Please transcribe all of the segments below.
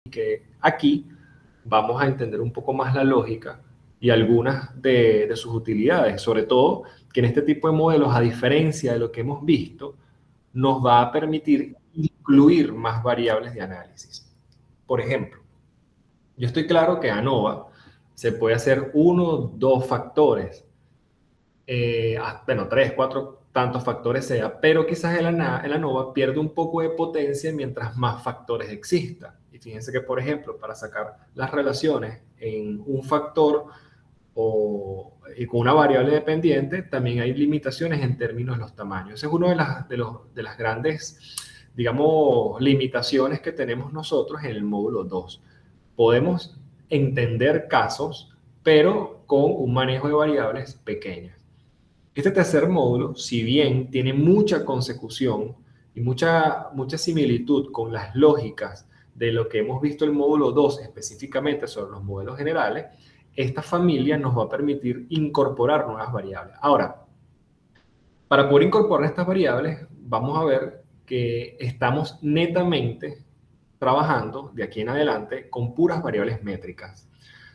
que aquí vamos a entender un poco más la lógica y algunas de sus utilidades, sobre todo que en este tipo de modelos, a diferencia de lo que hemos visto, nos va a permitir incluir más variables de análisis. Por ejemplo, yo estoy claro que ANOVA se puede hacer 1, 2 factores, bueno, 3, 4, tantos factores sea, pero quizás el ANOVA pierde un poco de potencia mientras más factores existan. Y fíjense que, por ejemplo, para sacar las relaciones en un factor y con una variable dependiente, también hay limitaciones en términos de los tamaños. Esa es una de las grandes, digamos, limitaciones que tenemos nosotros en el módulo 2. Podemos entender casos, pero con un manejo de variables pequeñas. Este tercer módulo, si bien tiene mucha consecución y mucha similitud con las lógicas de lo que hemos visto en el módulo 2, específicamente sobre los modelos generales, esta familia nos va a permitir incorporar nuevas variables. Ahora, para poder incorporar estas variables, vamos a ver que estamos netamente trabajando de aquí en adelante con puras variables métricas.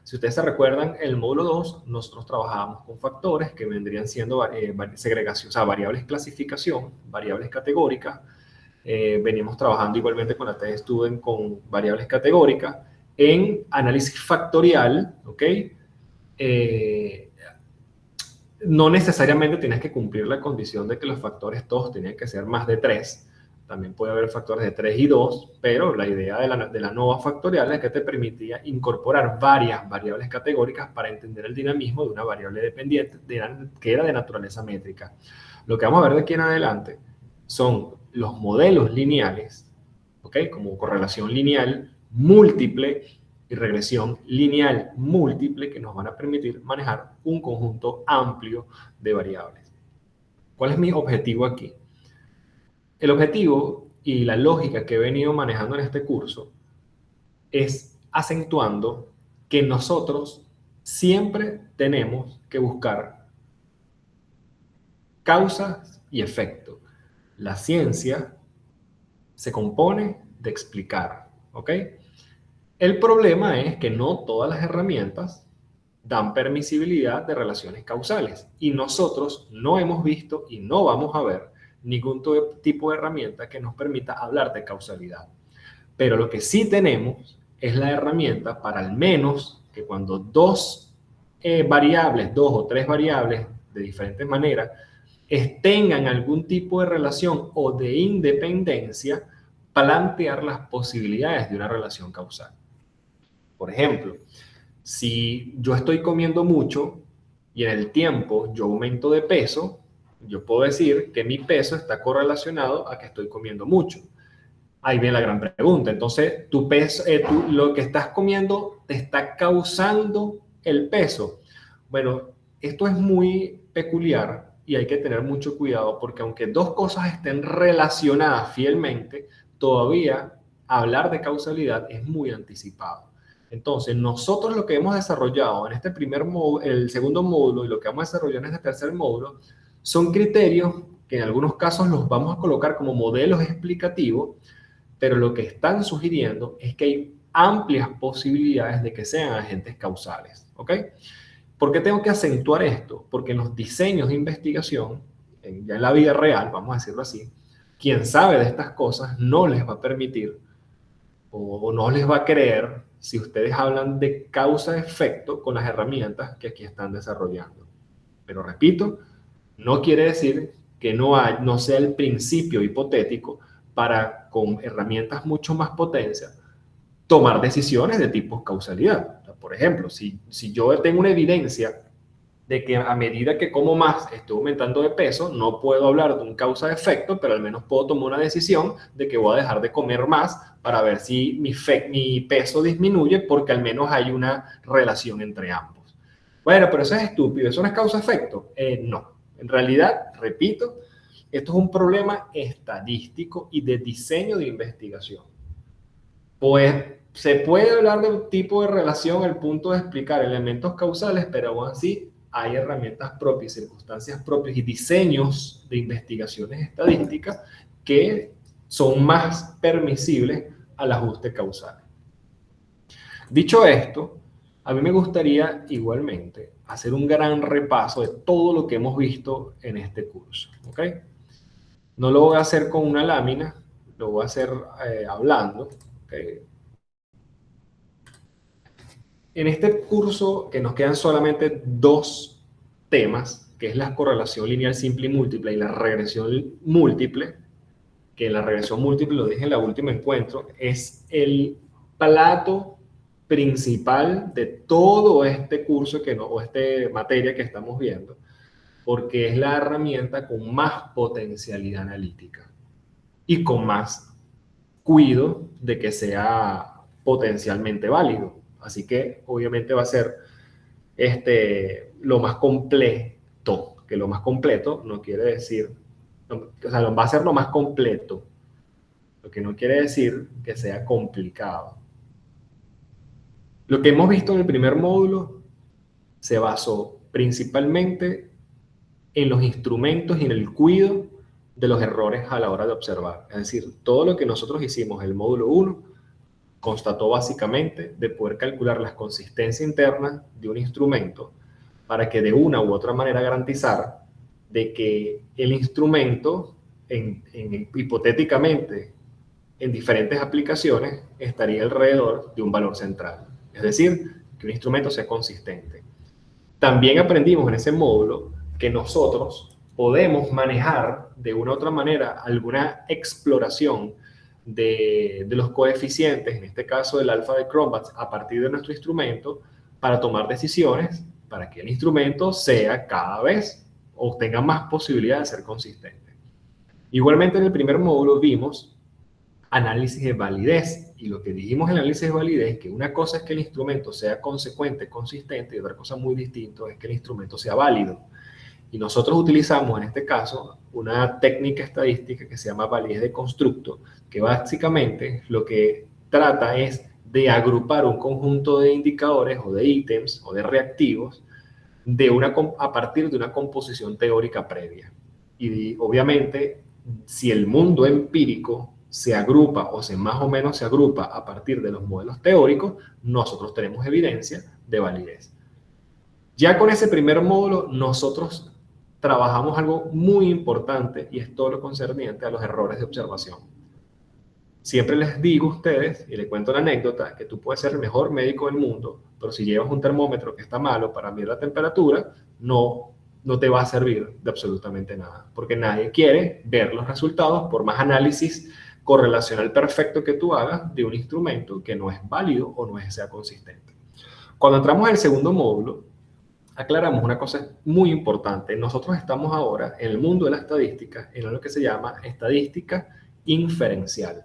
Si ustedes se recuerdan, en el módulo 2 nosotros trabajábamos con factores que vendrían siendo segregación, o sea, variables clasificación, variables categóricas. Veníamos trabajando igualmente con la test student con variables categóricas. En análisis factorial, ¿ok? No necesariamente tienes que cumplir la condición de que los factores todos tienen que ser más de 3. También puede haber factores de 3 y 2, pero la idea de la ANOVA factorial es que te permitía incorporar varias variables categóricas para entender el dinamismo de una variable dependiente que era de naturaleza métrica. Lo que vamos a ver de aquí en adelante son los modelos lineales, ¿ok? Como correlación lineal múltiple y regresión lineal múltiple que nos van a permitir manejar un conjunto amplio de variables. ¿Cuál es mi objetivo aquí? El objetivo y la lógica que he venido manejando en este curso es acentuando que nosotros siempre tenemos que buscar causas y efectos. La ciencia se compone de explicar, ¿ok? El problema es que no todas las herramientas dan permisibilidad de relaciones causales y nosotros no hemos visto y no vamos a ver ningún tipo de herramienta que nos permita hablar de causalidad. Pero lo que sí tenemos es la herramienta para al menos que cuando dos o tres variables de diferentes maneras tengan algún tipo de relación o de independencia, plantear las posibilidades de una relación causal. Por ejemplo, si yo estoy comiendo mucho y en el tiempo yo aumento de peso, yo puedo decir que mi peso está correlacionado a que estoy comiendo mucho. Ahí viene la gran pregunta. Entonces, tu peso, lo que estás comiendo te está causando el peso. Bueno, esto es muy peculiar y hay que tener mucho cuidado porque aunque dos cosas estén relacionadas fielmente, todavía hablar de causalidad es muy anticipado. Entonces, nosotros lo que hemos desarrollado en este el segundo módulo y lo que vamos a desarrollar en este tercer módulo son criterios que en algunos casos los vamos a colocar como modelos explicativos, pero lo que están sugiriendo es que hay amplias posibilidades de que sean agentes causales, ¿ok? ¿Por qué tengo que acentuar esto? Porque en los diseños de investigación, ya en la vida real, vamos a decirlo así, quien sabe de estas cosas no les va a permitir o no les va a creer si ustedes hablan de causa-efecto con las herramientas que aquí están desarrollando. Pero repito, no quiere decir que no sea el principio hipotético para, con herramientas mucho más potencias, tomar decisiones de tipo causalidad. O sea, por ejemplo, si yo tengo una evidencia de que a medida que como más estoy aumentando de peso, no puedo hablar de un causa-efecto, pero al menos puedo tomar una decisión de que voy a dejar de comer más para ver si mi peso disminuye porque al menos hay una relación entre ambos. Bueno, pero eso es estúpido, ¿eso no es causa-efecto? No, en realidad, repito, esto es un problema estadístico y de diseño de investigación. Pues se puede hablar de un tipo de relación al punto de explicar elementos causales, pero aún así hay herramientas propias, circunstancias propias y diseños de investigaciones estadísticas que son más permisibles al ajuste causal. Dicho esto, a mí me gustaría igualmente hacer un gran repaso de todo lo que hemos visto en este curso, ¿ok? No lo voy a hacer con una lámina, lo voy a hacer hablando, ¿ok? En este curso, que nos quedan solamente dos temas, que es la correlación lineal simple y múltiple y la regresión múltiple, que la regresión múltiple, lo dije en la última encuentro, es el plato principal de todo este curso o esta materia que estamos viendo, porque es la herramienta con más potencialidad analítica y con más cuido de que sea potencialmente válido. Así que obviamente va a ser lo más completo, que lo más completo no quiere decir, o sea, va a ser lo más completo, lo que no quiere decir que sea complicado. Lo que hemos visto en el primer módulo se basó principalmente en los instrumentos y en el cuidado de los errores a la hora de observar. Es decir, todo lo que nosotros hicimos en el módulo 1 constató básicamente de poder calcular las consistencias internas de un instrumento para que de una u otra manera garantizar de que el instrumento, hipotéticamente, en diferentes aplicaciones, estaría alrededor de un valor central. Es decir, que un instrumento sea consistente. También aprendimos en ese módulo que nosotros podemos manejar de una u otra manera alguna exploración de los coeficientes, en este caso del alfa de Cronbach, a partir de nuestro instrumento para tomar decisiones para que el instrumento sea cada vez o tenga más posibilidad de ser consistente. Igualmente en el primer módulo vimos análisis de validez. Y lo que dijimos en el análisis de validez es que una cosa es que el instrumento sea consecuente, consistente, y otra cosa muy distinta es que el instrumento sea válido. Y nosotros utilizamos en este caso una técnica estadística que se llama validez de constructo, que básicamente lo que trata es de agrupar un conjunto de indicadores o de ítems o de reactivos a partir de una composición teórica previa. Y obviamente, si el mundo empírico se agrupa o más o menos se agrupa a partir de los modelos teóricos, nosotros tenemos evidencia de validez. Ya con ese primer módulo, nosotros trabajamos algo muy importante y es todo lo concerniente a los errores de observación. Siempre les digo a ustedes, y les cuento la anécdota, que tú puedes ser el mejor médico del mundo, pero si llevas un termómetro que está malo para medir la temperatura, no te va a servir de absolutamente nada, porque nadie quiere ver los resultados por más análisis correlacional perfecto que tú hagas de un instrumento que no es válido o no sea consistente. Cuando entramos en el segundo módulo, aclaramos una cosa muy importante. Nosotros estamos ahora en el mundo de la estadística, en lo que se llama estadística inferencial.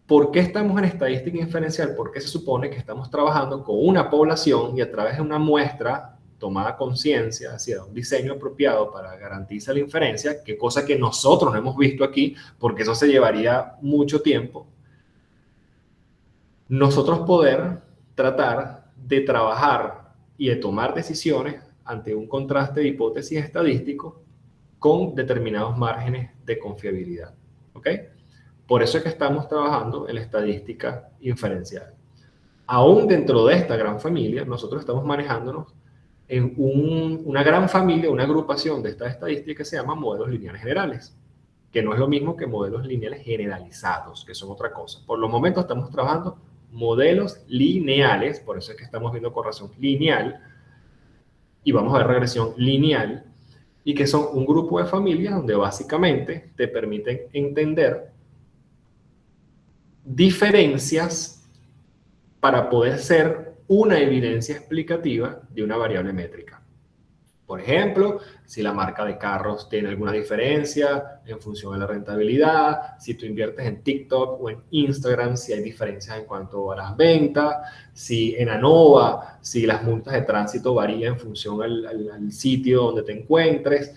¿Por qué estamos en estadística inferencial? Porque se supone que estamos trabajando con una población y a través de una muestra tomada conciencia, hacia un diseño apropiado para garantizar la inferencia, que cosa que nosotros no hemos visto aquí, porque eso se llevaría mucho tiempo, nosotros poder tratar de trabajar y de tomar decisiones ante un contraste de hipótesis estadísticos con determinados márgenes de confiabilidad. ¿Ok? Por eso es que estamos trabajando en la estadística inferencial. Aún dentro de esta gran familia, nosotros estamos manejándonos en una gran familia, una agrupación de estas estadísticas que se llama modelos lineales generales, que no es lo mismo que modelos lineales generalizados, que son otra cosa. Por los momentos estamos trabajando modelos lineales, por eso es que estamos viendo correlación lineal, y vamos a ver regresión lineal, y que son un grupo de familias donde básicamente te permiten entender diferencias para poder ser una evidencia explicativa de una variable métrica. Por ejemplo, si la marca de carros tiene alguna diferencia en función de la rentabilidad, si tú inviertes en TikTok o en Instagram, si hay diferencias en cuanto a las ventas, si en ANOVA, si las multas de tránsito varían en función al sitio donde te encuentres,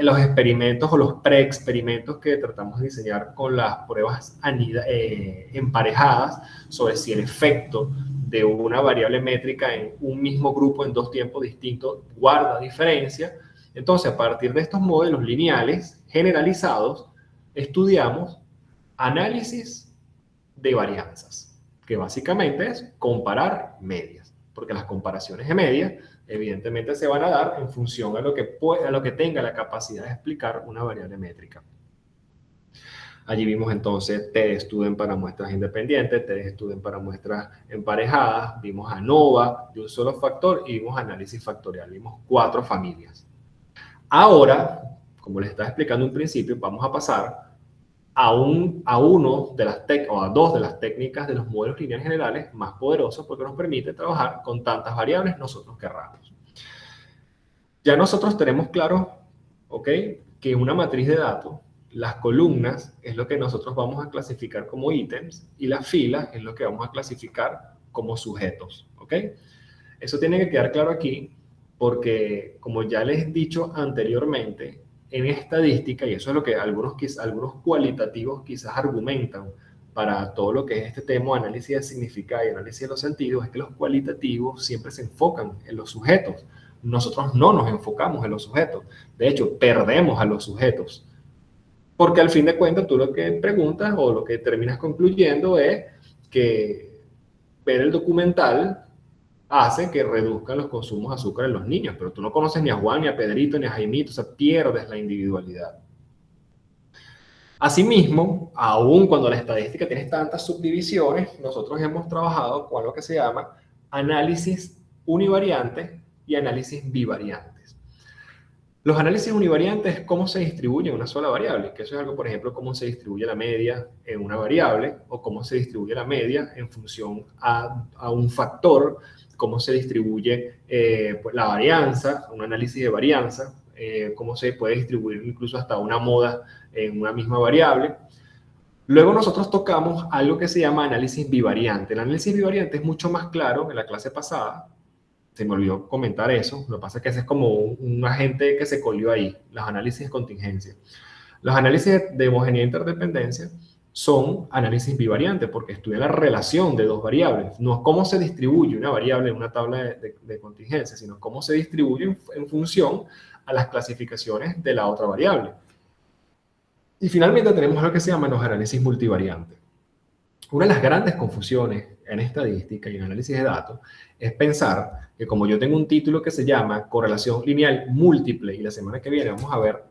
los experimentos o los pre-experimentos que tratamos de diseñar con las pruebas emparejadas sobre si el efecto de una variable métrica en un mismo grupo en dos tiempos distintos guarda diferencia. Entonces, a partir de estos modelos lineales generalizados, estudiamos análisis de varianzas. que básicamente es comparar medias, porque las comparaciones de medias evidentemente se van a dar en función a lo que tenga la capacidad de explicar una variable métrica. Allí vimos entonces t-student para muestras independientes, t-student para muestras emparejadas, vimos ANOVA de un solo factor y vimos análisis factorial, vimos 4 familias. Ahora, como les estaba explicando en principio, vamos a pasar a dos de las técnicas de los modelos lineales generales más poderosos porque nos permite trabajar con tantas variables nosotros querramos. Ya nosotros tenemos claro, ¿ok?, que en una matriz de datos, las columnas es lo que nosotros vamos a clasificar como ítems y las filas es lo que vamos a clasificar como sujetos, ¿ok? Eso tiene que quedar claro aquí porque, como ya les he dicho anteriormente, en estadística, y eso es lo que algunos cualitativos quizás argumentan para todo lo que es este tema de análisis de significado y análisis de los sentidos, es que los cualitativos siempre se enfocan en los sujetos. Nosotros no nos enfocamos en los sujetos. De hecho, perdemos a los sujetos. Porque al fin de cuentas, tú lo que preguntas o lo que terminas concluyendo es que ver el documental hace que reduzcan los consumos de azúcar en los niños, pero tú no conoces ni a Juan, ni a Pedrito, ni a Jaimito, o sea, pierdes la individualidad. Asimismo, aun cuando la estadística tiene tantas subdivisiones, nosotros hemos trabajado con lo que se llama análisis univariante y análisis bivariantes. Los análisis univariantes es cómo se distribuye una sola variable, que eso es algo, por ejemplo, cómo se distribuye la media en una variable o cómo se distribuye la media en función a un factor, cómo se distribuye la varianza, un análisis de varianza, cómo se puede distribuir incluso hasta una moda en una misma variable. Luego nosotros tocamos algo que se llama análisis bivariante. El análisis bivariante es mucho más claro en la clase pasada. Se me olvidó comentar eso. Lo que pasa es que ese es como un agente que se colió ahí, los análisis de contingencia. Los análisis de homogeneidad e interdependencia son análisis bivariantes porque estudian la relación de dos variables. No es cómo se distribuye una variable en una tabla de contingencia, sino cómo se distribuye en función a las clasificaciones de la otra variable. Y finalmente tenemos lo que se llaman los análisis multivariantes. Una de las grandes confusiones en estadística y en análisis de datos es pensar que como yo tengo un título que se llama correlación lineal múltiple y la semana que viene vamos a ver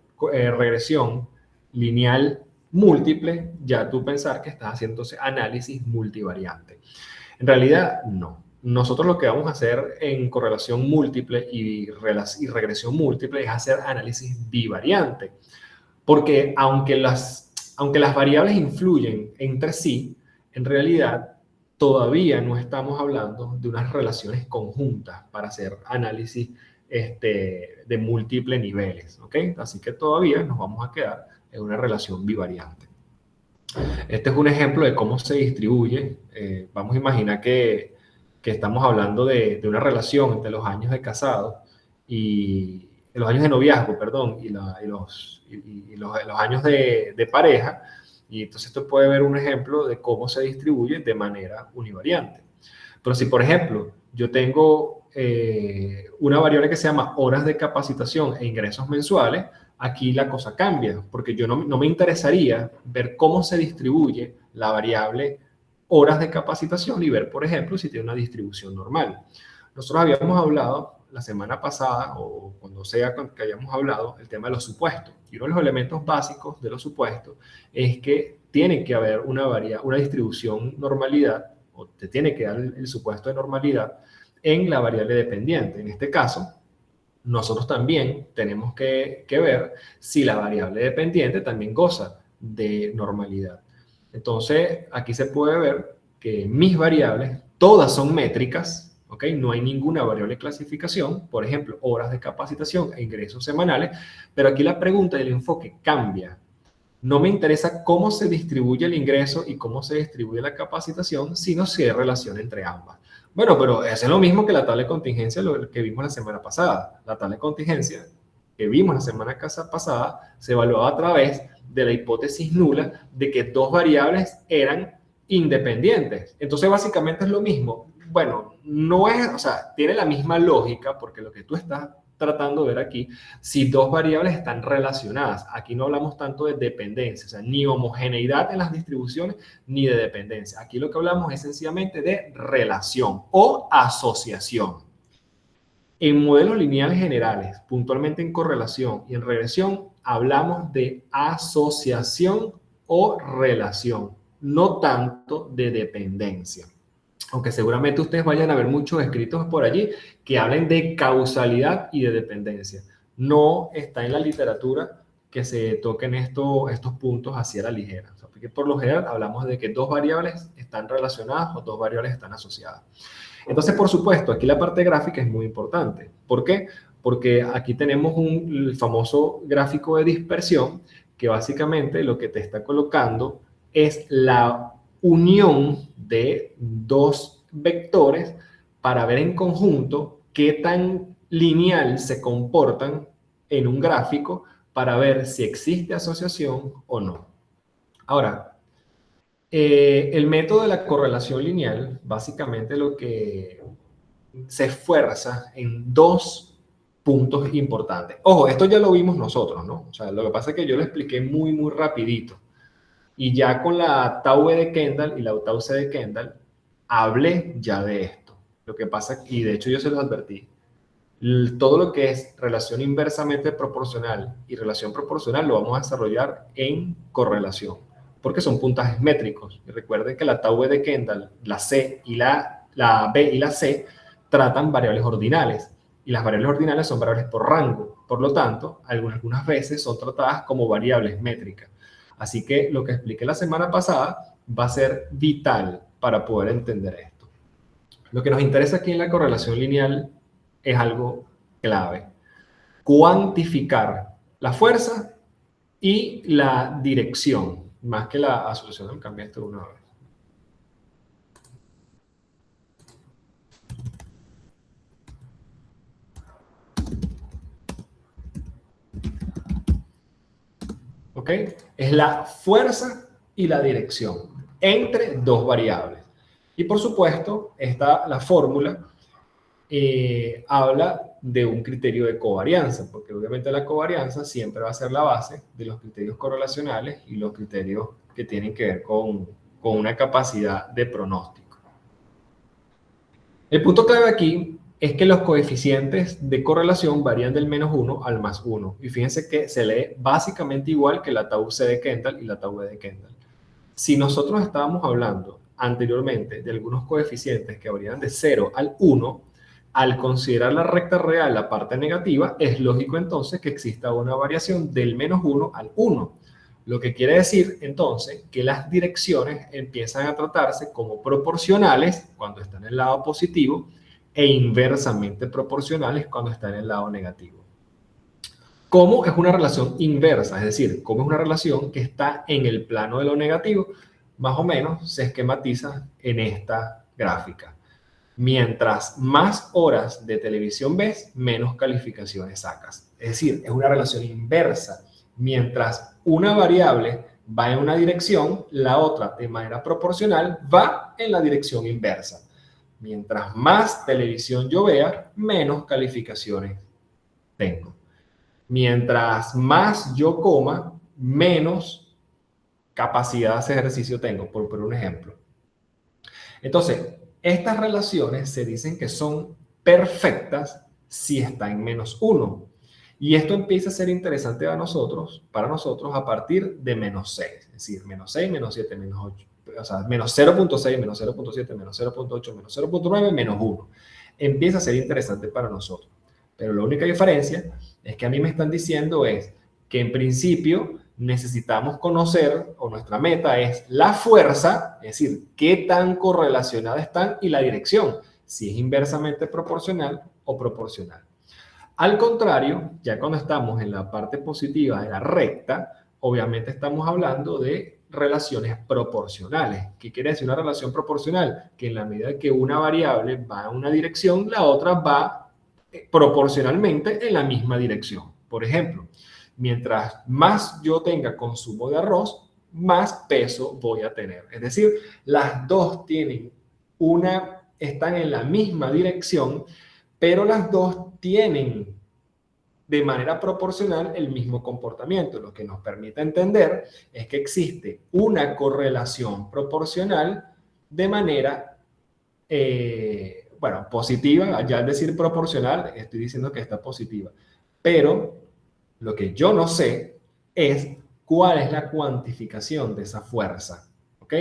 regresión lineal múltiple, ya tú pensar que estás haciendo análisis multivariante. En realidad, no. Nosotros lo que vamos a hacer en correlación múltiple y regresión múltiple es hacer análisis bivariante. Porque aunque las variables influyen entre sí, en realidad todavía no estamos hablando de unas relaciones conjuntas para hacer análisis de múltiples niveles, ¿ok? Así que todavía nos vamos a quedar en una relación bivariante. Este es un ejemplo de cómo se distribuye. Vamos a imaginar que estamos hablando de una relación entre los años de casado y los años de noviazgo, perdón, y los años de pareja. Y entonces esto puede ver un ejemplo de cómo se distribuye de manera univariante. Pero si, por ejemplo, yo tengo una variable que se llama horas de capacitación e ingresos mensuales, aquí la cosa cambia, porque yo no me interesaría ver cómo se distribuye la variable horas de capacitación y ver, por ejemplo, si tiene una distribución normal. Nosotros habíamos hablado la semana pasada, o cuando sea que hayamos hablado, el tema de los supuestos. Y uno de los elementos básicos de los supuestos es que tiene que haber una distribución normalidad, o te tiene que dar el supuesto de normalidad en la variable dependiente. En este caso, nosotros también tenemos que ver si la variable dependiente también goza de normalidad. Entonces, aquí se puede ver que mis variables, todas son métricas, ¿ok? No hay ninguna variable de clasificación, por ejemplo, horas de capacitación e ingresos semanales, pero aquí la pregunta y el enfoque cambia. No me interesa cómo se distribuye el ingreso y cómo se distribuye la capacitación, sino si hay relación entre ambas. Bueno, pero eso es lo mismo que la tabla de contingencia lo que vimos la semana pasada. La tabla de contingencia que vimos la semana pasada se evaluaba a través de la hipótesis nula de que dos variables eran independientes. Entonces, básicamente es lo mismo. Bueno, no es, o sea, tiene la misma lógica porque lo que tú estás tratando de ver aquí si dos variables están relacionadas. Aquí no hablamos tanto de dependencia, o sea, ni homogeneidad en las distribuciones, ni de dependencia. Aquí lo que hablamos es sencillamente de relación o asociación. En modelos lineales generales, puntualmente en correlación y en regresión, hablamos de asociación o relación, no tanto de dependencia. Aunque seguramente ustedes vayan a ver muchos escritos por allí que hablen de causalidad y de dependencia. No está en la literatura que se toquen estos puntos hacia la ligera. O sea, porque por lo general hablamos de que dos variables están relacionadas o dos variables están asociadas. Entonces, por supuesto, aquí la parte gráfica es muy importante. ¿Por qué? Porque aquí tenemos el famoso gráfico de dispersión que básicamente lo que te está colocando es la unión de dos vectores para ver en conjunto qué tan lineal se comportan en un gráfico para ver si existe asociación o no. Ahora, el método de la correlación lineal básicamente lo que se esfuerza en dos puntos importantes. Ojo, esto ya lo vimos nosotros, ¿no? O sea, lo que pasa es que yo lo expliqué muy rapidito. Y ya con la tau V de Kendall y la tau C de Kendall, hablé ya de esto. Lo que pasa, y de hecho yo se los advertí, todo lo que es relación inversamente proporcional y relación proporcional lo vamos a desarrollar en correlación, porque son puntajes métricos. Y recuerden que la tau V de Kendall, la C y la B y la C tratan variables ordinales, y las variables ordinales son variables por rango. Por lo tanto, algunas veces son tratadas como variables métricas. Así que lo que expliqué la semana pasada va a ser vital para poder entender esto. Lo que nos interesa aquí en la correlación lineal es algo clave. Cuantificar la fuerza y la dirección, más que la asociación. Cambié esto una vez. ¿Ok? Es la fuerza y la dirección entre dos variables. Y por supuesto, la fórmula habla de un criterio de covarianza, porque obviamente la covarianza siempre va a ser la base de los criterios correlacionales y los criterios que tienen que ver con una capacidad de pronóstico. El punto clave aquí es que los coeficientes de correlación varían del -1 al +1. Y fíjense que se lee básicamente igual que la tau C de Kendall y la tau V de Kendall. Si nosotros estábamos hablando anteriormente de algunos coeficientes que varían de 0 al 1, al considerar la recta real la parte negativa, es lógico entonces que exista una variación del -1 al 1. Lo que quiere decir entonces que las direcciones empiezan a tratarse como proporcionales cuando están en el lado positivo e inversamente proporcionales cuando están en el lado negativo. ¿Cómo es una relación inversa? Es decir, ¿cómo es una relación que está en el plano de lo negativo? Más o menos se esquematiza en esta gráfica. Mientras más horas de televisión ves, menos calificaciones sacas. Es decir, es una relación inversa. Mientras una variable va en una dirección, la otra de manera proporcional va en la dirección inversa. Mientras más televisión yo vea, menos calificaciones tengo. Mientras más yo coma, menos capacidad de hacer ejercicio tengo, por un ejemplo. Entonces, estas relaciones se dicen que son perfectas si está en -1. Y esto empieza a ser interesante para nosotros a partir de -6. Es decir, -6, -7, -8. O sea, -0.6, -0.7, -0.8, -0.9, -1. Empieza a ser interesante para nosotros. Pero la única diferencia es que a mí me están diciendo es que en principio necesitamos conocer, o nuestra meta es la fuerza, es decir, qué tan correlacionadas están, y la dirección, si es inversamente proporcional o proporcional. Al contrario, ya cuando estamos en la parte positiva de la recta, obviamente estamos hablando de relaciones proporcionales. ¿Qué quiere decir una relación proporcional? Que en la medida que una variable va en una dirección, la otra va proporcionalmente en la misma dirección. Por ejemplo, mientras más yo tenga consumo de arroz, más peso voy a tener. Es decir, las dos están en la misma dirección, pero las dos tienen de manera proporcional el mismo comportamiento. Lo que nos permite entender es que existe una correlación proporcional de manera, bueno, positiva. Ya al decir proporcional, estoy diciendo que está positiva. Pero lo que yo no sé es cuál es la cuantificación de esa fuerza. ¿Ok?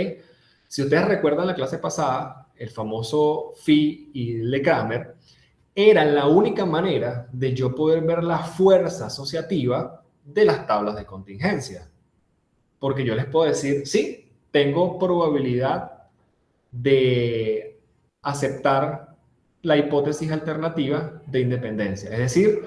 Si ustedes recuerdan la clase pasada, el famoso Phi y de Kramer, era la única manera de yo poder ver la fuerza asociativa de las tablas de contingencia. Porque yo les puedo decir, sí, tengo probabilidad de aceptar la hipótesis alternativa de independencia. Es decir,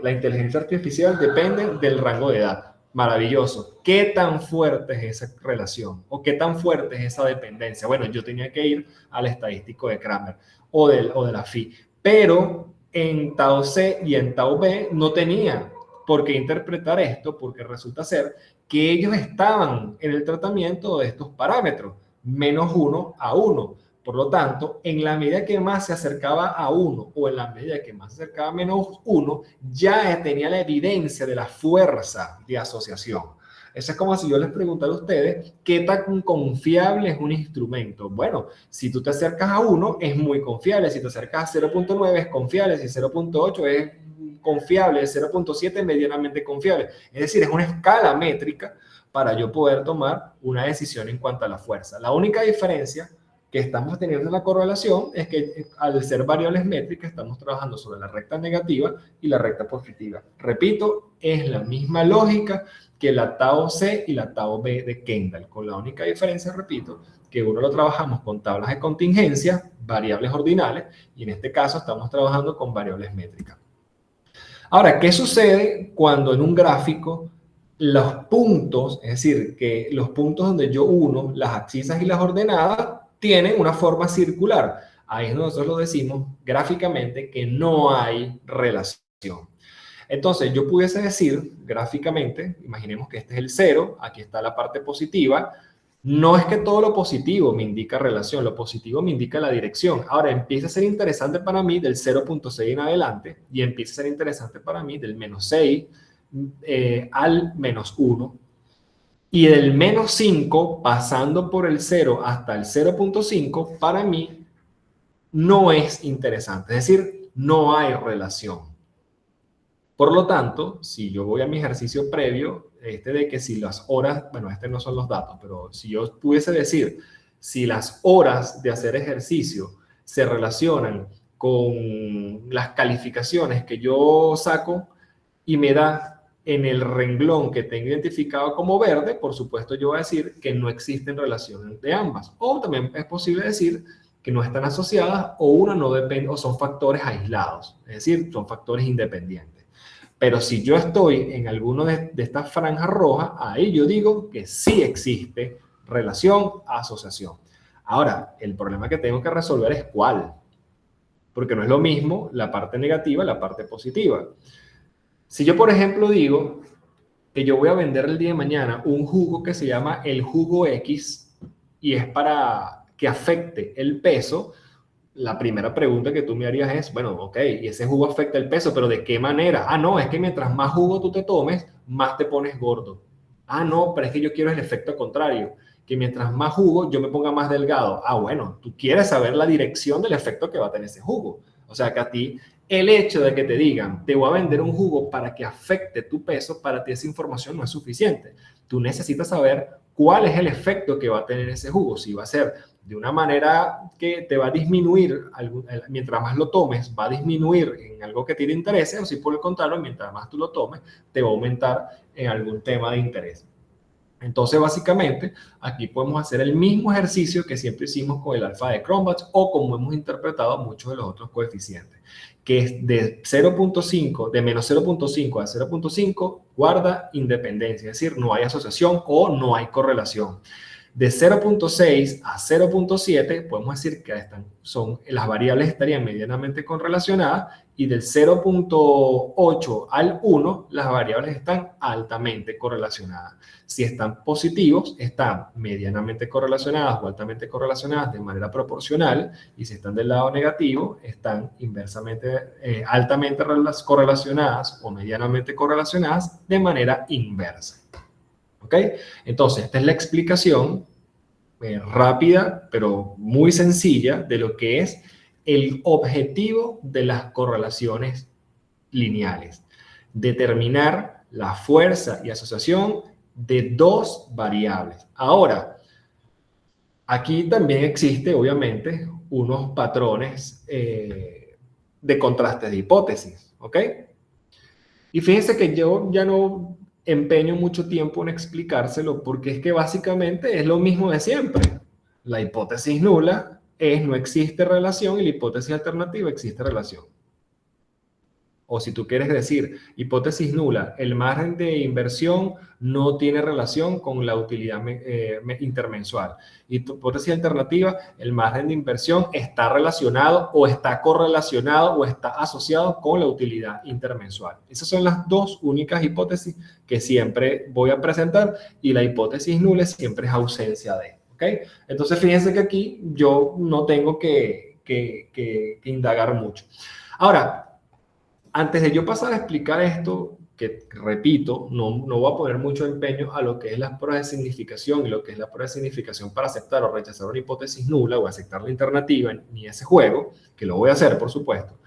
la inteligencia artificial depende del rango de edad. Maravilloso. ¿Qué tan fuerte es esa relación? ¿O qué tan fuerte es esa dependencia? Bueno, yo tenía que ir al estadístico de Kramer o de la Phi. Pero en Tau C y en Tau B no tenía por qué interpretar esto, porque resulta ser que ellos estaban en el tratamiento de estos parámetros, -1 a 1. Por lo tanto, en la medida que más se acercaba a 1 o en la medida que más se acercaba a -1, ya tenía la evidencia de la fuerza de asociación. Eso es como si yo les preguntara a ustedes qué tan confiable es un instrumento. Bueno, si tú te acercas a 1 es muy confiable, si te acercas a 0.9 es confiable, si 0.8 es confiable, 0.7 medianamente confiable. Es decir, es una escala métrica para yo poder tomar una decisión en cuanto a la fuerza. La única diferencia que estamos teniendo en la correlación es que al ser variables métricas estamos trabajando sobre la recta negativa y la recta positiva. Repito, es la misma lógica que la Tau C y la Tau B de Kendall, con la única diferencia, repito, que uno lo trabajamos con tablas de contingencia, variables ordinales, y en este caso estamos trabajando con variables métricas. Ahora, ¿qué sucede cuando en un gráfico los puntos, es decir, que los puntos donde yo uno las abscisas y las ordenadas tienen una forma circular? Ahí nosotros lo decimos gráficamente que no hay relación. Entonces, yo pudiese decir gráficamente, imaginemos que este es el 0, aquí está la parte positiva. No es que todo lo positivo me indica relación, lo positivo me indica la dirección. Ahora empieza a ser interesante para mí del 0.6 en adelante y empieza a ser interesante para mí del -6 al -1. Y del -5 pasando por el 0 hasta el 0.5 para mí no es interesante. Es decir, no hay relación. Por lo tanto, si yo voy a mi ejercicio previo, de que si las horas, bueno, no son los datos, pero si yo pudiese decir, si las horas de hacer ejercicio se relacionan con las calificaciones que yo saco y me da en el renglón que tengo identificado como verde, por supuesto yo voy a decir que no existen relaciones de ambas. O también es posible decir que no están asociadas o una no depende, o son factores aislados, es decir, son factores independientes. Pero si yo estoy en alguno de estas franjas rojas, ahí yo digo que sí existe relación, asociación. Ahora, el problema que tengo que resolver es cuál. Porque no es lo mismo la parte negativa la parte positiva. Si yo, por ejemplo, digo que yo voy a vender el día de mañana un jugo que se llama el jugo X y es para que afecte el peso, la primera pregunta que tú me harías es, bueno, ok, y ese jugo afecta el peso, pero ¿de qué manera? Ah, no, es que mientras más jugo tú te tomes, más te pones gordo. Ah, no, pero es que yo quiero el efecto contrario, que mientras más jugo yo me ponga más delgado. Ah, bueno, tú quieres saber la dirección del efecto que va a tener ese jugo. O sea, que a ti el hecho de que te digan, te voy a vender un jugo para que afecte tu peso, para ti esa información no es suficiente. Tú necesitas saber cuál es el efecto que va a tener ese jugo. Si va a ser de una manera que te va a disminuir, mientras más lo tomes, va a disminuir en algo que te interese, o si por el contrario, mientras más tú lo tomes, te va a aumentar en algún tema de interés. Entonces, básicamente, aquí podemos hacer el mismo ejercicio que siempre hicimos con el alfa de Cronbach o como hemos interpretado muchos de los otros coeficientes, que es de 0.5, de menos 0.5 a 0.5, guarda independencia, es decir, no hay asociación o no hay correlación. De 0.6 a 0.7 podemos decir que las variables estarían medianamente correlacionadas, y del 0.8 al 1 las variables están altamente correlacionadas. Si están positivos, están medianamente correlacionadas o altamente correlacionadas de manera proporcional, y si están del lado negativo, están altamente correlacionadas o medianamente correlacionadas de manera inversa. ¿Ok? Entonces, esta es la explicación rápida, pero muy sencilla, de lo que es el objetivo de las correlaciones lineales: determinar la fuerza y asociación de dos variables. Ahora, aquí también existe, obviamente, unos patrones de contrastes de hipótesis, ¿ok? Y fíjense que yo ya no empeño mucho tiempo en explicárselo, porque es que básicamente es lo mismo de siempre. La hipótesis nula es no existe relación, y la hipótesis alternativa existe relación. O si tú quieres decir hipótesis nula, el margen de inversión no tiene relación con la utilidad intermensual. Y tu hipótesis alternativa, el margen de inversión está relacionado o está correlacionado o está asociado con la utilidad intermensual. Esas son las dos únicas hipótesis que siempre voy a presentar, y la hipótesis nula siempre es ausencia de. ¿Okay? Entonces fíjense que aquí yo no tengo que indagar mucho. Ahora, antes de yo pasar a explicar esto, que repito, no voy a poner mucho empeño a lo que es la prueba de significación y lo que es la prueba de significación para aceptar o rechazar una hipótesis nula o aceptar la alternativa, ni ese juego, que lo voy a hacer, por supuesto.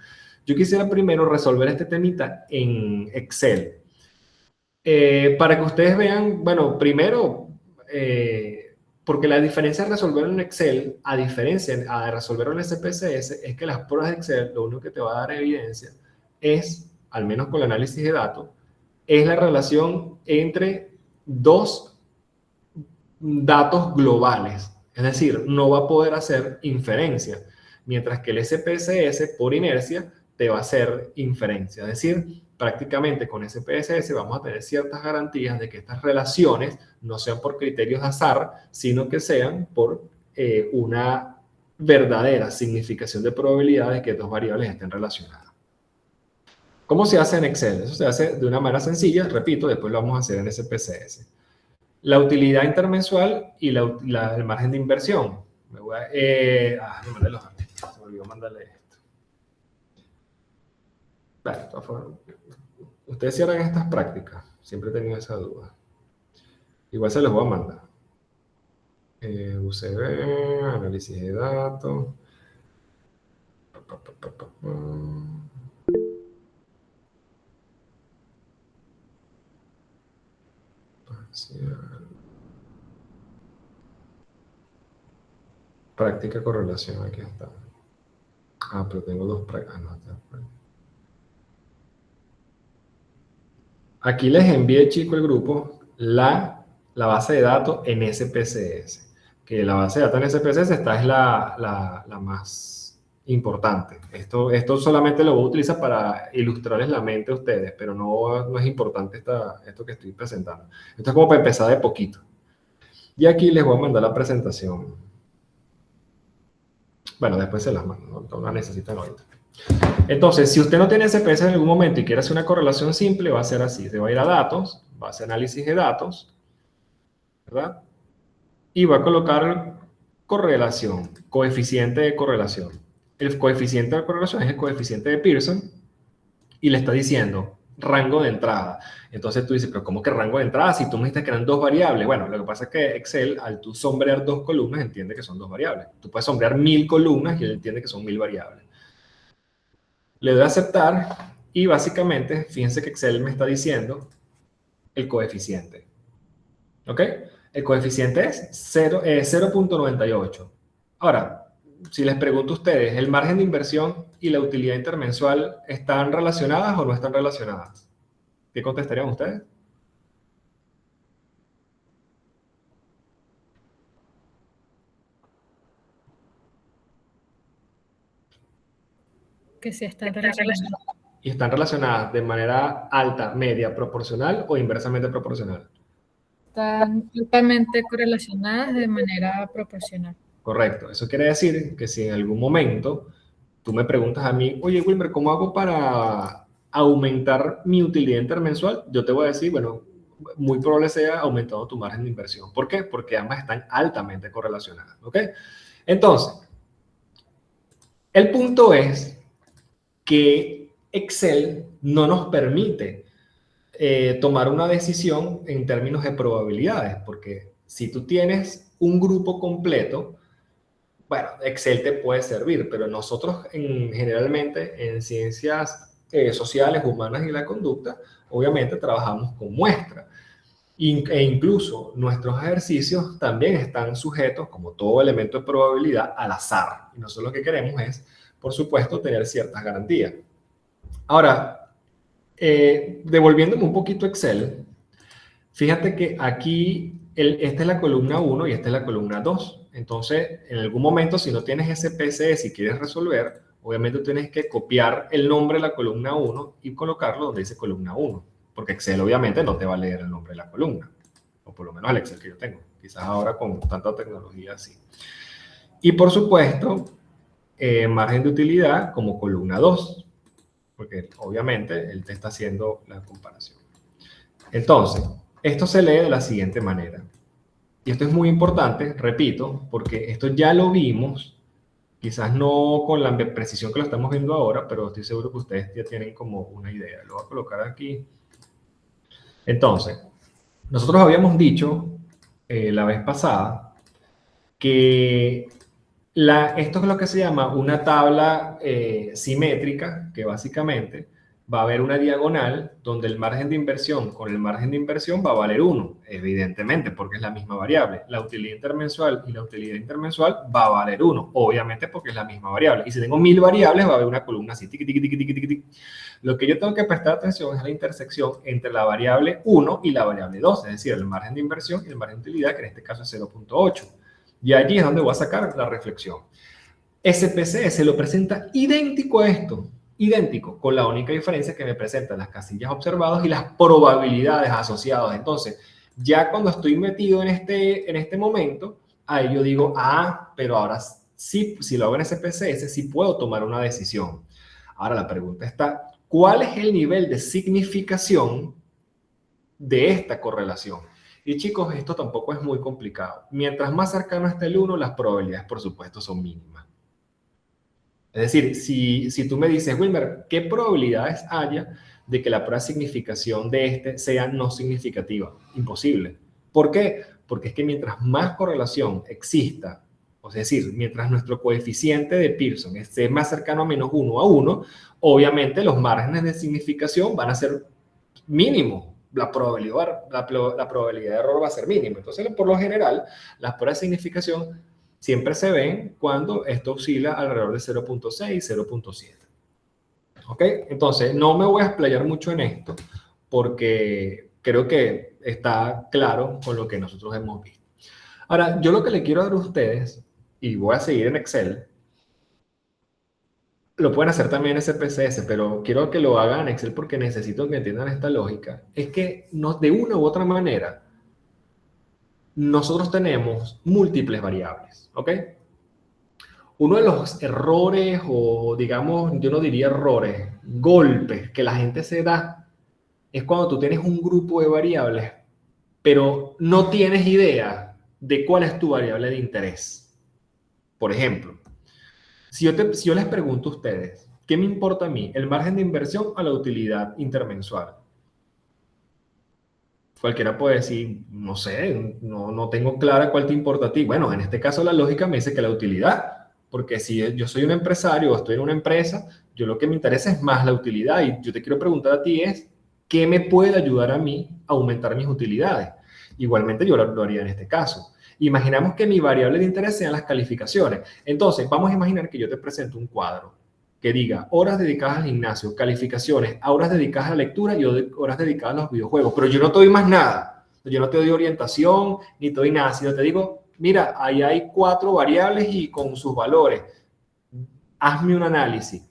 Yo quisiera primero resolver este temita en Excel. Para que ustedes vean, bueno, primero, porque la diferencia de resolverlo en Excel, a diferencia de resolverlo en SPSS, es que las pruebas de Excel, lo único que te va a dar evidencia es, al menos con el análisis de datos, es la relación entre dos datos globales. Es decir, no va a poder hacer inferencia, mientras que el SPSS, por inercia, te va a hacer inferencia. Es decir, prácticamente con SPSS vamos a tener ciertas garantías de que estas relaciones no sean por criterios de azar, sino que sean por una verdadera significación de probabilidad de que dos variables estén relacionadas. ¿Cómo se hace en Excel? Eso se hace de una manera sencilla, repito, después lo vamos a hacer en SPSS. La utilidad intermensual y el margen de inversión. No mandé los antes. Se me olvidó mandarle esto. Vale, ustedes sí harán estas prácticas. Siempre he tenido esa duda. Igual se los voy a mandar. UCB, análisis de datos. Práctica correlación, aquí está. Pero tengo dos prácticas. No, aquí les envié, chico, el grupo, la base de datos en SPSS. Que la base de datos en SPSS es la más importante. Esto solamente lo voy a utilizar para ilustrarles la mente a ustedes, pero no es importante esto que estoy presentando. Esto es como para empezar de poquito. Y aquí les voy a mandar la presentación. Bueno, después se las mando, no la necesitan ahorita. Entonces, si usted no tiene SPS en algún momento y quiere hacer una correlación simple, va a ser así. Se va a ir a datos, va a hacer análisis de datos, ¿verdad? Y va a colocar correlación, coeficiente de correlación. El coeficiente de correlación es el coeficiente de Pearson, y le está diciendo rango de entrada. Entonces tú dices, pero ¿cómo que rango de entrada si tú me dijiste que eran dos variables? Bueno, lo que pasa es que Excel, al tú sombrear dos columnas, entiende que son dos variables. Tú puedes sombrear 1000 columnas y él entiende que son 1000 variables. Le doy a aceptar y básicamente, fíjense que Excel me está diciendo el coeficiente. ¿Ok? El coeficiente es 0.98. Ahora, si les pregunto a ustedes, ¿el margen de inversión y la utilidad intermensual están relacionadas o no están relacionadas? ¿Qué contestarían ustedes? Que sí están relacionadas. ¿Y están relacionadas de manera alta, media, proporcional o inversamente proporcional? están altamente correlacionadas de manera proporcional. Correcto. Eso quiere decir que si en algún momento tú me preguntas a mí, oye, Wilmer, ¿cómo hago para aumentar mi utilidad intermensual? Yo te voy a decir, bueno, muy probable sea aumentando tu margen de inversión. ¿Por qué? Porque ambas están altamente correlacionadas, ¿ok? Entonces, el punto es que Excel no nos permite tomar una decisión en términos de probabilidades, porque si tú tienes un grupo completo, bueno, Excel te puede servir, pero nosotros generalmente en ciencias sociales, humanas y la conducta, obviamente trabajamos con muestras. E incluso nuestros ejercicios también están sujetos, como todo elemento de probabilidad, al azar. Y nosotros lo que queremos es, por supuesto, tener ciertas garantías. Ahora, devolviéndome un poquito a Excel, fíjate que aquí, esta es la columna 1 y esta es la columna 2. Entonces, en algún momento, si no tienes SPSS, si quieres resolver, obviamente tienes que copiar el nombre de la columna 1 y colocarlo donde dice columna 1. Porque Excel obviamente no te va a leer el nombre de la columna. O por lo menos el Excel que yo tengo. Quizás ahora con tanta tecnología así. Y por supuesto, margen de utilidad como columna 2. Porque obviamente él te está haciendo la comparación. Entonces, esto se lee de la siguiente manera. Y esto es muy importante, repito, porque esto ya lo vimos, quizás no con la precisión que lo estamos viendo ahora, pero estoy seguro que ustedes ya tienen como una idea. Lo voy a colocar aquí. Entonces, nosotros habíamos dicho la vez pasada que esto es lo que se llama una tabla simétrica, que básicamente va a haber una diagonal donde el margen de inversión con el margen de inversión va a valer 1, evidentemente, porque es la misma variable. La utilidad intermensual y la utilidad intermensual va a valer 1, obviamente porque es la misma variable. Y si tengo 1000 variables, va a haber una columna así, tiqui, tiqui, tiqui, tiqui, tiqui, tiqui. Lo que yo tengo que prestar atención es la intersección entre la variable 1 y la variable 2, es decir, el margen de inversión y el margen de utilidad, que en este caso es 0.8. Y allí es donde voy a sacar la reflexión. SPSS lo presenta idéntico a esto, idéntico, con la única diferencia que me presenta las casillas observadas y las probabilidades asociadas. Entonces, ya cuando estoy metido en este momento, ahí yo digo, pero ahora sí, si lo hago en SPSS, sí puedo tomar una decisión. Ahora la pregunta está, ¿cuál es el nivel de significación de esta correlación? Y chicos, esto tampoco es muy complicado. Mientras más cercano esté el 1, las probabilidades, por supuesto, son mínimas. Es decir, si tú me dices, Wilmer, ¿qué probabilidades haya de que la prueba de significación de este sea no significativa? Imposible. ¿Por qué? Porque es que mientras más correlación exista, es decir, mientras nuestro coeficiente de Pearson esté más cercano a -1 a 1, obviamente los márgenes de significación van a ser mínimos. La probabilidad de error va a ser mínima. Entonces, por lo general, las pruebas de significación siempre se ven cuando esto oscila alrededor de 0.6, 0.7. ¿Ok? Entonces, no me voy a explayar mucho en esto porque creo que está claro con lo que nosotros hemos visto. Ahora, yo lo que le quiero dar a ustedes, y voy a seguir en Excel, lo pueden hacer también en SPSS, pero quiero que lo hagan en Excel porque necesito que entiendan esta lógica. Es que de una u otra manera, nosotros tenemos múltiples variables, ¿ok? Uno de los errores, o digamos, yo no diría errores, golpes que la gente se da, es cuando tú tienes un grupo de variables, pero no tienes idea de cuál es tu variable de interés. Por ejemplo, si yo les pregunto a ustedes, ¿qué me importa a mí? ¿El margen de inversión o la utilidad intermensual? Cualquiera puede decir, no sé, no tengo clara cuál te importa a ti. Bueno, en este caso la lógica me dice que la utilidad, porque si yo soy un empresario o estoy en una empresa, yo lo que me interesa es más la utilidad y yo te quiero preguntar a ti es, ¿qué me puede ayudar a mí a aumentar mis utilidades? Igualmente yo lo haría en este caso. Imaginamos que mi variable de interés sean las calificaciones. Entonces, vamos a imaginar que yo te presento un cuadro que diga horas dedicadas al gimnasio, calificaciones, horas dedicadas a la lectura y horas dedicadas a los videojuegos. Pero yo no te doy más nada. Yo no te doy orientación, ni te doy nada. Sino te digo, mira, ahí hay 4 variables y con sus valores. Hazme un análisis.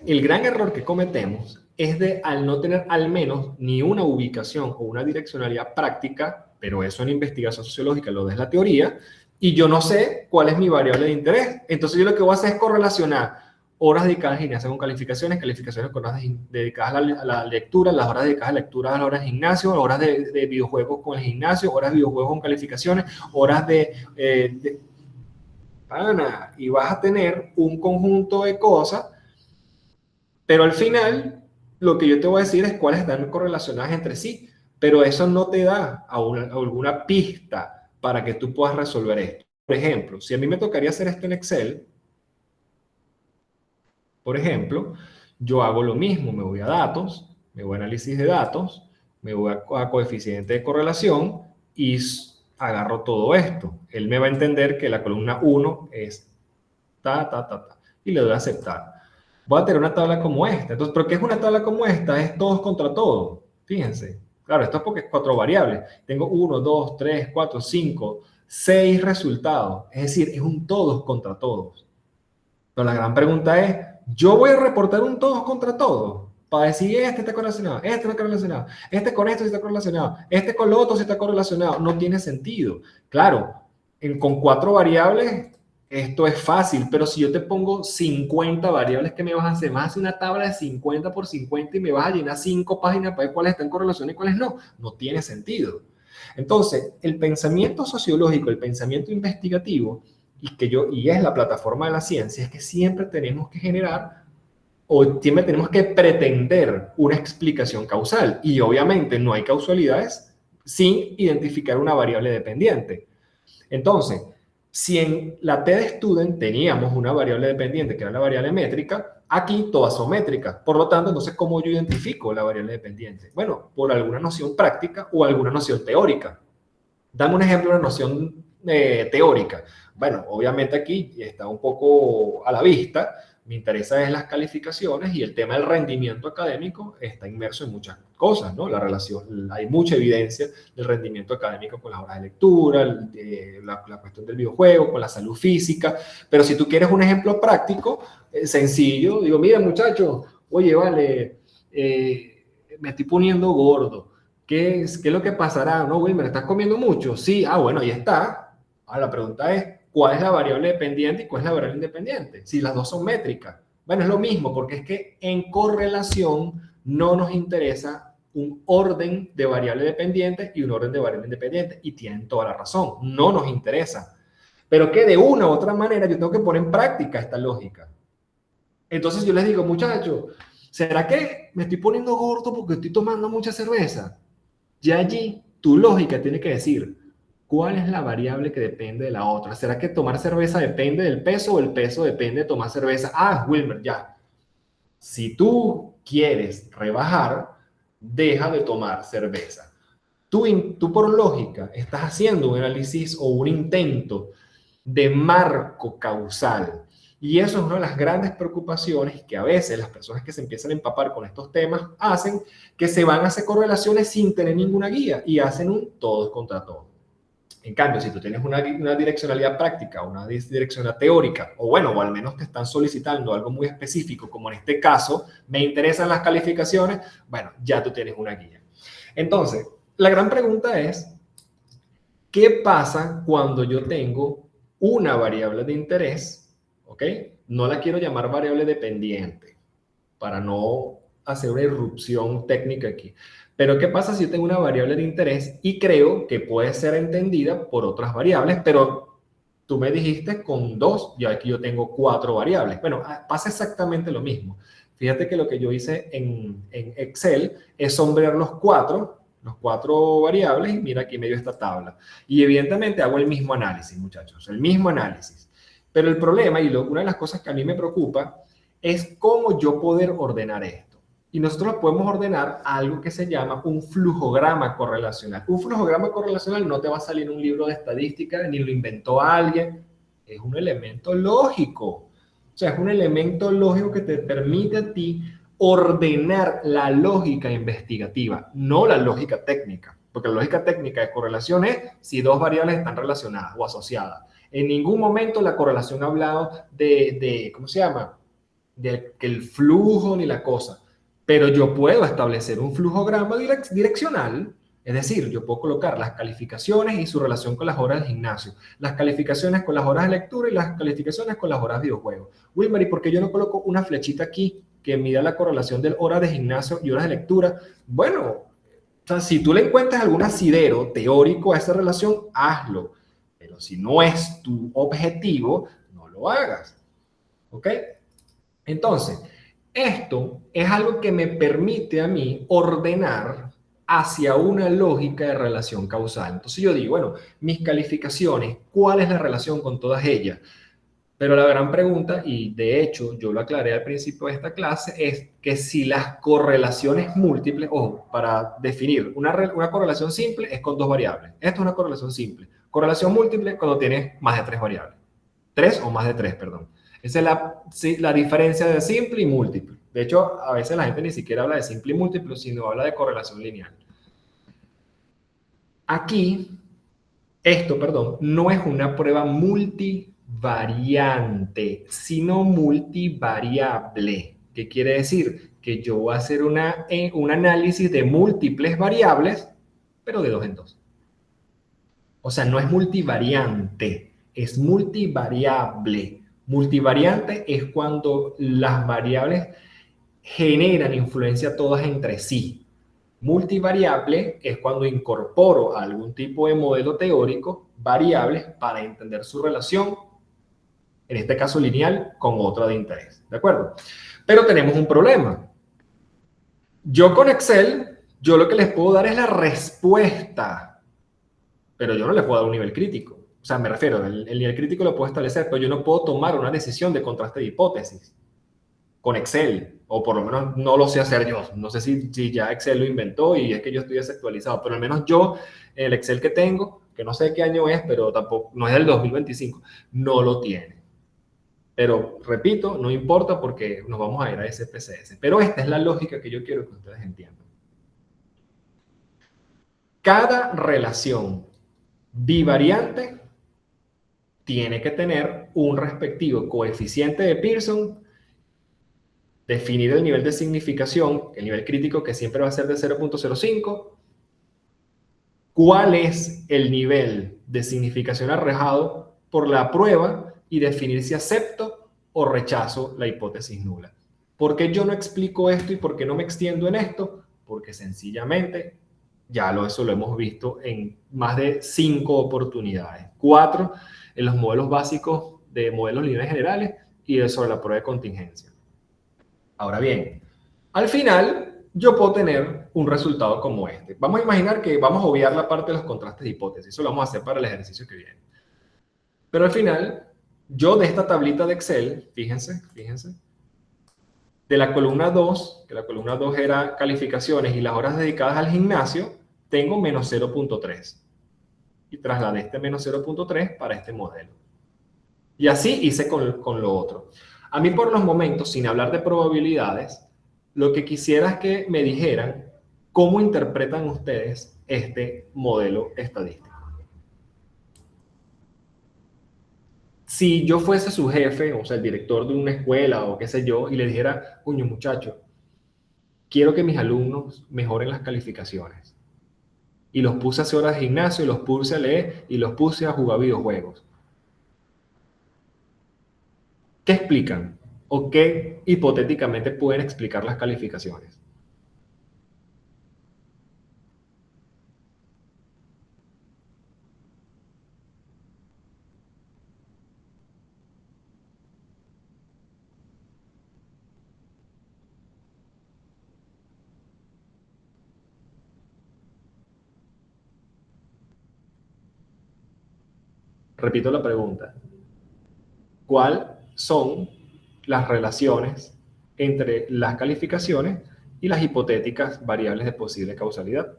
El gran error que cometemos es de al no tener al menos ni una ubicación o una direccionalidad práctica, pero eso en investigación sociológica lo es la teoría, y yo no sé cuál es mi variable de interés. Entonces yo lo que voy a hacer es correlacionar horas dedicadas al gimnasio con calificaciones, calificaciones con horas dedicadas a la lectura, las horas dedicadas a la lectura a las horas de gimnasio, horas de videojuegos con el gimnasio, horas de videojuegos con calificaciones, horas Pana, y vas a tener un conjunto de cosas, pero al final lo que yo te voy a decir es cuáles están correlacionadas entre sí, pero eso no te da alguna pista para que tú puedas resolver esto. Por ejemplo, si a mí me tocaría hacer esto en Excel, por ejemplo, yo hago lo mismo, me voy a datos, me voy a análisis de datos, me voy a coeficiente de correlación y agarro todo esto. Él me va a entender que la columna 1 es y le doy a aceptar. Voy a tener una tabla como esta. Entonces, ¿pero qué es una tabla como esta? Es todos contra todos. Fíjense. Claro, esto es porque es 4 variables. Tengo 1, 2, 3, 4, 5, 6 resultados. Es decir, es un todos contra todos. Pero la gran pregunta es, ¿yo voy a reportar un todos contra todos? Para decir, este está correlacionado, este está correlacionado, este con esto sí está correlacionado, este con lo otro sí está correlacionado. No tiene sentido. Claro, con 4 variables esto es fácil, pero si yo te pongo 50 variables, ¿qué me vas a hacer? ¿Vas a hacer una tabla de 50 por 50 y me vas a llenar 5 páginas para ver cuáles están en correlación y cuáles no? No tiene sentido. Entonces, el pensamiento sociológico, el pensamiento investigativo, y es la plataforma de la ciencia, es que siempre tenemos que generar o siempre tenemos que pretender una explicación causal. Y obviamente no hay causalidades sin identificar una variable dependiente. Entonces, si en la TDStudent teníamos una variable dependiente, que era la variable métrica, aquí todas son métricas. Por lo tanto, entonces, ¿cómo yo identifico la variable dependiente? Bueno, por alguna noción práctica o alguna noción teórica. Dame un ejemplo de una noción teórica. Bueno, obviamente aquí está un poco a la vista. Me interesa es las calificaciones y el tema del rendimiento académico está inmerso en muchas cosas, ¿no? La relación, hay mucha evidencia del rendimiento académico con las horas de lectura, la cuestión del videojuego, con la salud física. Pero si tú quieres un ejemplo práctico, sencillo, digo, mira muchacho, oye, vale, me estoy poniendo gordo. ¿Qué es lo que pasará? No, Wilmer, ¿estás comiendo mucho? Sí, bueno, ahí está. Ahora la pregunta es, ¿cuál es la variable dependiente y cuál es la variable independiente? Si las dos son métricas. Bueno, es lo mismo, porque es que en correlación no nos interesa un orden de variable dependiente y un orden de variable independiente. Y tienen toda la razón, no nos interesa. Pero que de una u otra manera yo tengo que poner en práctica esta lógica. Entonces yo les digo, muchachos, ¿será que me estoy poniendo gordo porque estoy tomando mucha cerveza? Ya allí tu lógica tiene que decir, ¿cuál es la variable que depende de la otra? ¿Será que tomar cerveza depende del peso o el peso depende de tomar cerveza? Ah, Wilmer, ya. Si tú quieres rebajar, deja de tomar cerveza. Tú por lógica estás haciendo un análisis o un intento de marco causal. Y eso es una de las grandes preocupaciones que a veces las personas que se empiezan a empapar con estos temas hacen, que se van a hacer correlaciones sin tener ninguna guía y hacen un todos contra todos. En cambio, si tú tienes una direccionalidad práctica, una direccionalidad teórica, o bueno, o al menos te están solicitando algo muy específico, como en este caso, me interesan las calificaciones, bueno, ya tú tienes una guía. Entonces, la gran pregunta es, ¿qué pasa cuando yo tengo una variable de interés? ¿Ok? No la quiero llamar variable dependiente para no hacer una irrupción técnica aquí. Pero ¿qué pasa si yo tengo una variable de interés y creo que puede ser entendida por otras variables, pero tú me dijiste con 2, y aquí yo tengo 4 variables? Bueno, pasa exactamente lo mismo. Fíjate que lo que yo hice en Excel es sombrear los 4 variables, y mira aquí me dio esta tabla. Y evidentemente hago el mismo análisis, muchachos, el mismo análisis. Pero el problema, y una de las cosas que a mí me preocupa, es cómo yo poder ordenar esto. Y nosotros podemos ordenar algo que se llama un flujograma correlacional. Un flujograma correlacional no te va a salir en un libro de estadística, ni lo inventó alguien. Es un elemento lógico. O sea, es un elemento lógico que te permite a ti ordenar la lógica investigativa, no la lógica técnica. Porque la lógica técnica de correlación es si dos variables están relacionadas o asociadas. En ningún momento la correlación ha hablado ¿cómo se llama? De que el flujo ni la cosa. Pero yo puedo establecer un flujograma direccional, es decir, yo puedo colocar las calificaciones y su relación con las horas del gimnasio, las calificaciones con las horas de lectura y las calificaciones con las horas de videojuegos. Wilmer, ¿y por qué yo no coloco una flechita aquí que mida la correlación de horas de gimnasio y horas de lectura? Bueno, o sea, si tú le encuentras algún asidero teórico a esa relación, hazlo. Pero si no es tu objetivo, no lo hagas. ¿Ok? Entonces, esto es algo que me permite a mí ordenar hacia una lógica de relación causal. Entonces yo digo, bueno, mis calificaciones, ¿cuál es la relación con todas ellas? Pero la gran pregunta, y de hecho yo lo aclaré al principio de esta clase, es que si las correlaciones múltiples, ojo, para definir una correlación simple es con dos variables. Esto es una correlación simple. Correlación múltiple cuando tienes más de tres variables. Tres o más de tres, perdón. Esa es la diferencia de simple y múltiple. De hecho, a veces la gente ni siquiera habla de simple y múltiple, sino habla de correlación lineal. Aquí, perdón, no es una prueba multivariante, sino multivariable. ¿Qué quiere decir? Que yo voy a hacer un análisis de múltiples variables, pero de dos en dos. O sea, no es multivariante, es multivariable. Multivariante es cuando las variables generan influencia todas entre sí. Multivariable es cuando incorporo algún tipo de modelo teórico, variables, para entender su relación, en este caso lineal, con otra de interés. ¿De acuerdo? Pero tenemos un problema. Yo con Excel, yo lo que les puedo dar es la respuesta, pero yo no les puedo dar un nivel crítico. O sea, me refiero, el nivel crítico lo puedo establecer, pero yo no puedo tomar una decisión de contraste de hipótesis con Excel, o por lo menos no lo sé hacer yo. No sé si ya Excel lo inventó y es que yo estoy desactualizado, pero al menos yo, el Excel que tengo, que no sé de qué año es, pero tampoco, no es del 2025, no lo tiene. Pero, repito, no importa porque nos vamos a ir a SPSS. Pero esta es la lógica que yo quiero que ustedes entiendan. Cada relación bivariante tiene que tener un respectivo coeficiente de Pearson, definir el nivel de significación, el nivel crítico que siempre va a ser de 0.05, cuál es el nivel de significación arrojado por la prueba y definir si acepto o rechazo la hipótesis nula. ¿Por qué yo no explico esto y por qué no me extiendo en esto? Porque sencillamente eso lo hemos visto en más de 5 oportunidades. 4 en los modelos básicos de modelos lineales generales y sobre la prueba de contingencia. Ahora bien, al final yo puedo tener un resultado como este. Vamos a imaginar que vamos a obviar la parte de los contrastes de hipótesis. Eso lo vamos a hacer para el ejercicio que viene. Pero al final, yo de esta tablita de Excel, fíjense, de la columna 2, que la columna 2 era calificaciones y las horas dedicadas al gimnasio, tengo menos 0.3. Y trasladé este menos 0.3 para este modelo. Y así hice con lo otro. A mí por los momentos, sin hablar de probabilidades, lo que quisiera es que me dijeran cómo interpretan ustedes este modelo estadístico. Si yo fuese su jefe, o sea, el director de una escuela o qué sé yo, y le dijera, coño muchacho, quiero que mis alumnos mejoren las calificaciones. Y los puse a hacer horas de gimnasio, y los puse a leer, y los puse a jugar videojuegos. ¿Qué explican? ¿O qué hipotéticamente pueden explicar las calificaciones? Repito la pregunta. ¿Cuáles son las relaciones entre las calificaciones y las hipotéticas variables de posible causalidad?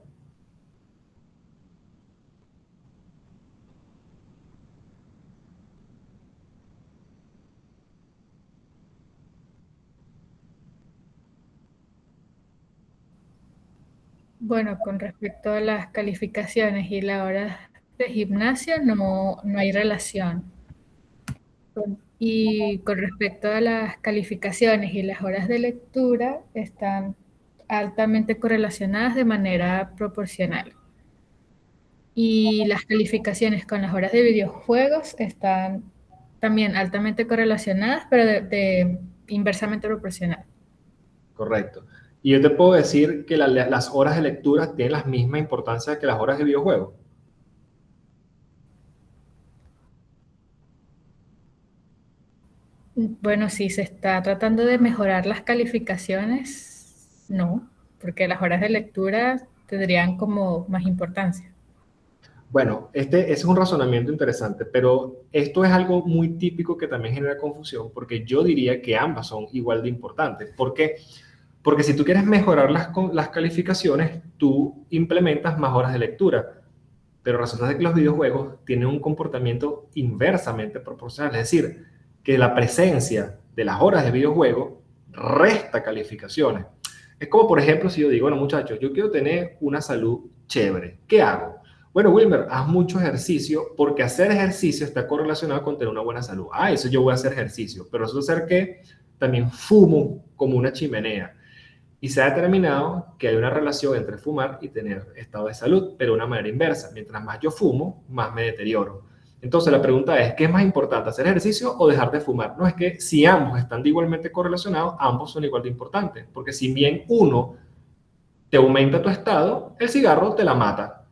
Bueno, con respecto a las calificaciones y las horas de gimnasio, no hay relación. Y con respecto a las calificaciones y las horas de lectura, están altamente correlacionadas de manera proporcional. Y las calificaciones con las horas de videojuegos están también altamente correlacionadas, pero de inversamente proporcional. Correcto. Y yo te puedo decir que las horas de lectura tienen la misma importancia que las horas de videojuego. Bueno, si se está tratando de mejorar las calificaciones, no, porque las horas de lectura tendrían como más importancia. Bueno, ese es un razonamiento interesante, pero esto es algo muy típico que también genera confusión, porque yo diría que ambas son igual de importantes. ¿Por qué? Porque si tú quieres mejorar las calificaciones, tú implementas más horas de lectura, pero resulta de que los videojuegos tienen un comportamiento inversamente proporcional, es decir, que la presencia de las horas de videojuego resta calificaciones. Es como, por ejemplo, si yo digo, bueno, muchachos, yo quiero tener una salud chévere, ¿qué hago? Bueno, Wilmer, haz mucho ejercicio porque hacer ejercicio está correlacionado con tener una buena salud. Ah, eso yo voy a hacer ejercicio, pero eso hacer que también fumo como una chimenea. Y se ha determinado que hay una relación entre fumar y tener estado de salud, pero de una manera inversa. Mientras más yo fumo, más me deterioro. Entonces la pregunta es, ¿qué es más importante, hacer ejercicio o dejar de fumar? No, es que si ambos están igualmente correlacionados, ambos son igual de importantes. Porque si bien uno te aumenta tu estado, el cigarro te la mata.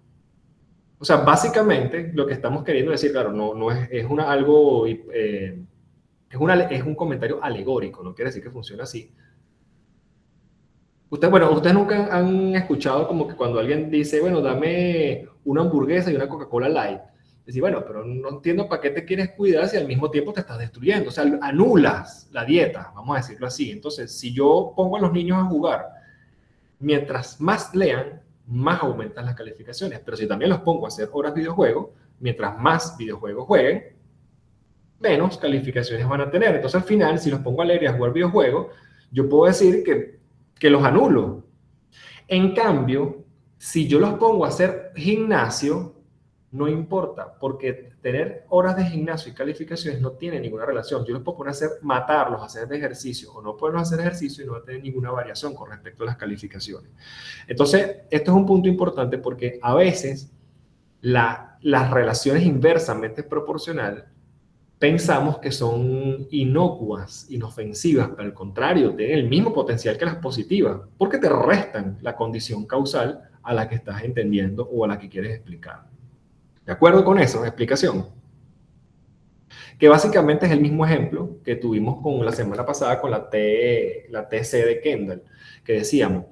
O sea, básicamente lo que estamos queriendo decir, claro, no es algo, es un comentario alegórico, no quiere decir que funcione así. Ustedes nunca han escuchado como que cuando alguien dice, bueno, dame una hamburguesa y una Coca-Cola Light. Decir, bueno, pero no entiendo para qué te quieres cuidar si al mismo tiempo te estás destruyendo. O sea, anulas la dieta, vamos a decirlo así. Entonces, si yo pongo a los niños a jugar, mientras más lean, más aumentan las calificaciones. Pero si también los pongo a hacer horas videojuegos, mientras más videojuegos jueguen, menos calificaciones van a tener. Entonces, al final, si los pongo a leer y a jugar videojuegos, yo puedo decir que los anulo. En cambio, si yo los pongo a hacer gimnasio, no importa, porque tener horas de gimnasio y calificaciones no tiene ninguna relación. Yo los puedo poner a hacer, matarlos, a hacer de ejercicio, o no ponerlos a hacer ejercicio y no va a tener ninguna variación con respecto a las calificaciones. Entonces, esto es un punto importante porque a veces las relaciones inversamente proporcionales pensamos que son inocuas, inofensivas, pero al contrario, tienen el mismo potencial que las positivas, porque te restan la condición causal a la que estás entendiendo o a la que quieres explicar. ¿De acuerdo con eso? Explicación. Que básicamente es el mismo ejemplo que tuvimos con la semana pasada con la TC de Kendall, que decíamos,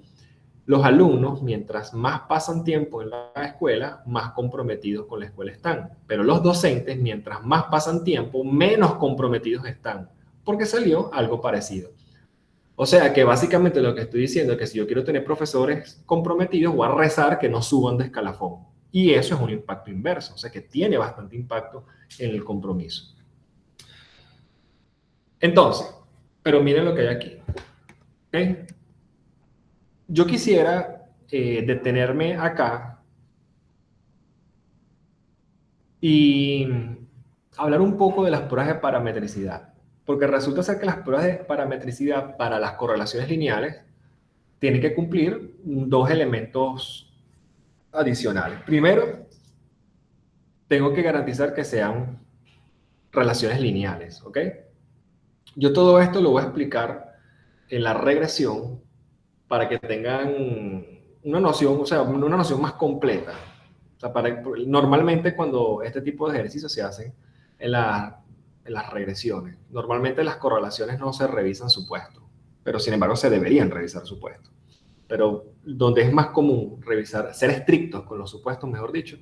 los alumnos, mientras más pasan tiempo en la escuela, más comprometidos con la escuela están. Pero los docentes, mientras más pasan tiempo, menos comprometidos están. Porque salió algo parecido. O sea que básicamente lo que estoy diciendo es que si yo quiero tener profesores comprometidos, voy a rezar que no suban de escalafón. Y eso es un impacto inverso. O sea que tiene bastante impacto en el compromiso. Entonces, pero miren lo que hay aquí. ¿Okay? Yo quisiera detenerme acá y hablar un poco de las pruebas de parametricidad, porque resulta ser que las pruebas de parametricidad para las correlaciones lineales tienen que cumplir dos elementos adicionales. Primero, tengo que garantizar que sean relaciones lineales, ¿ok? Yo todo esto lo voy a explicar en la regresión para que tengan una noción, o sea, una noción más completa. O sea, normalmente cuando este tipo de ejercicios se hacen en, en las regresiones, normalmente las correlaciones no se revisan supuestos, pero sin embargo se deberían revisar supuestos. Pero donde es más común revisar, ser estrictos con los supuestos, mejor dicho,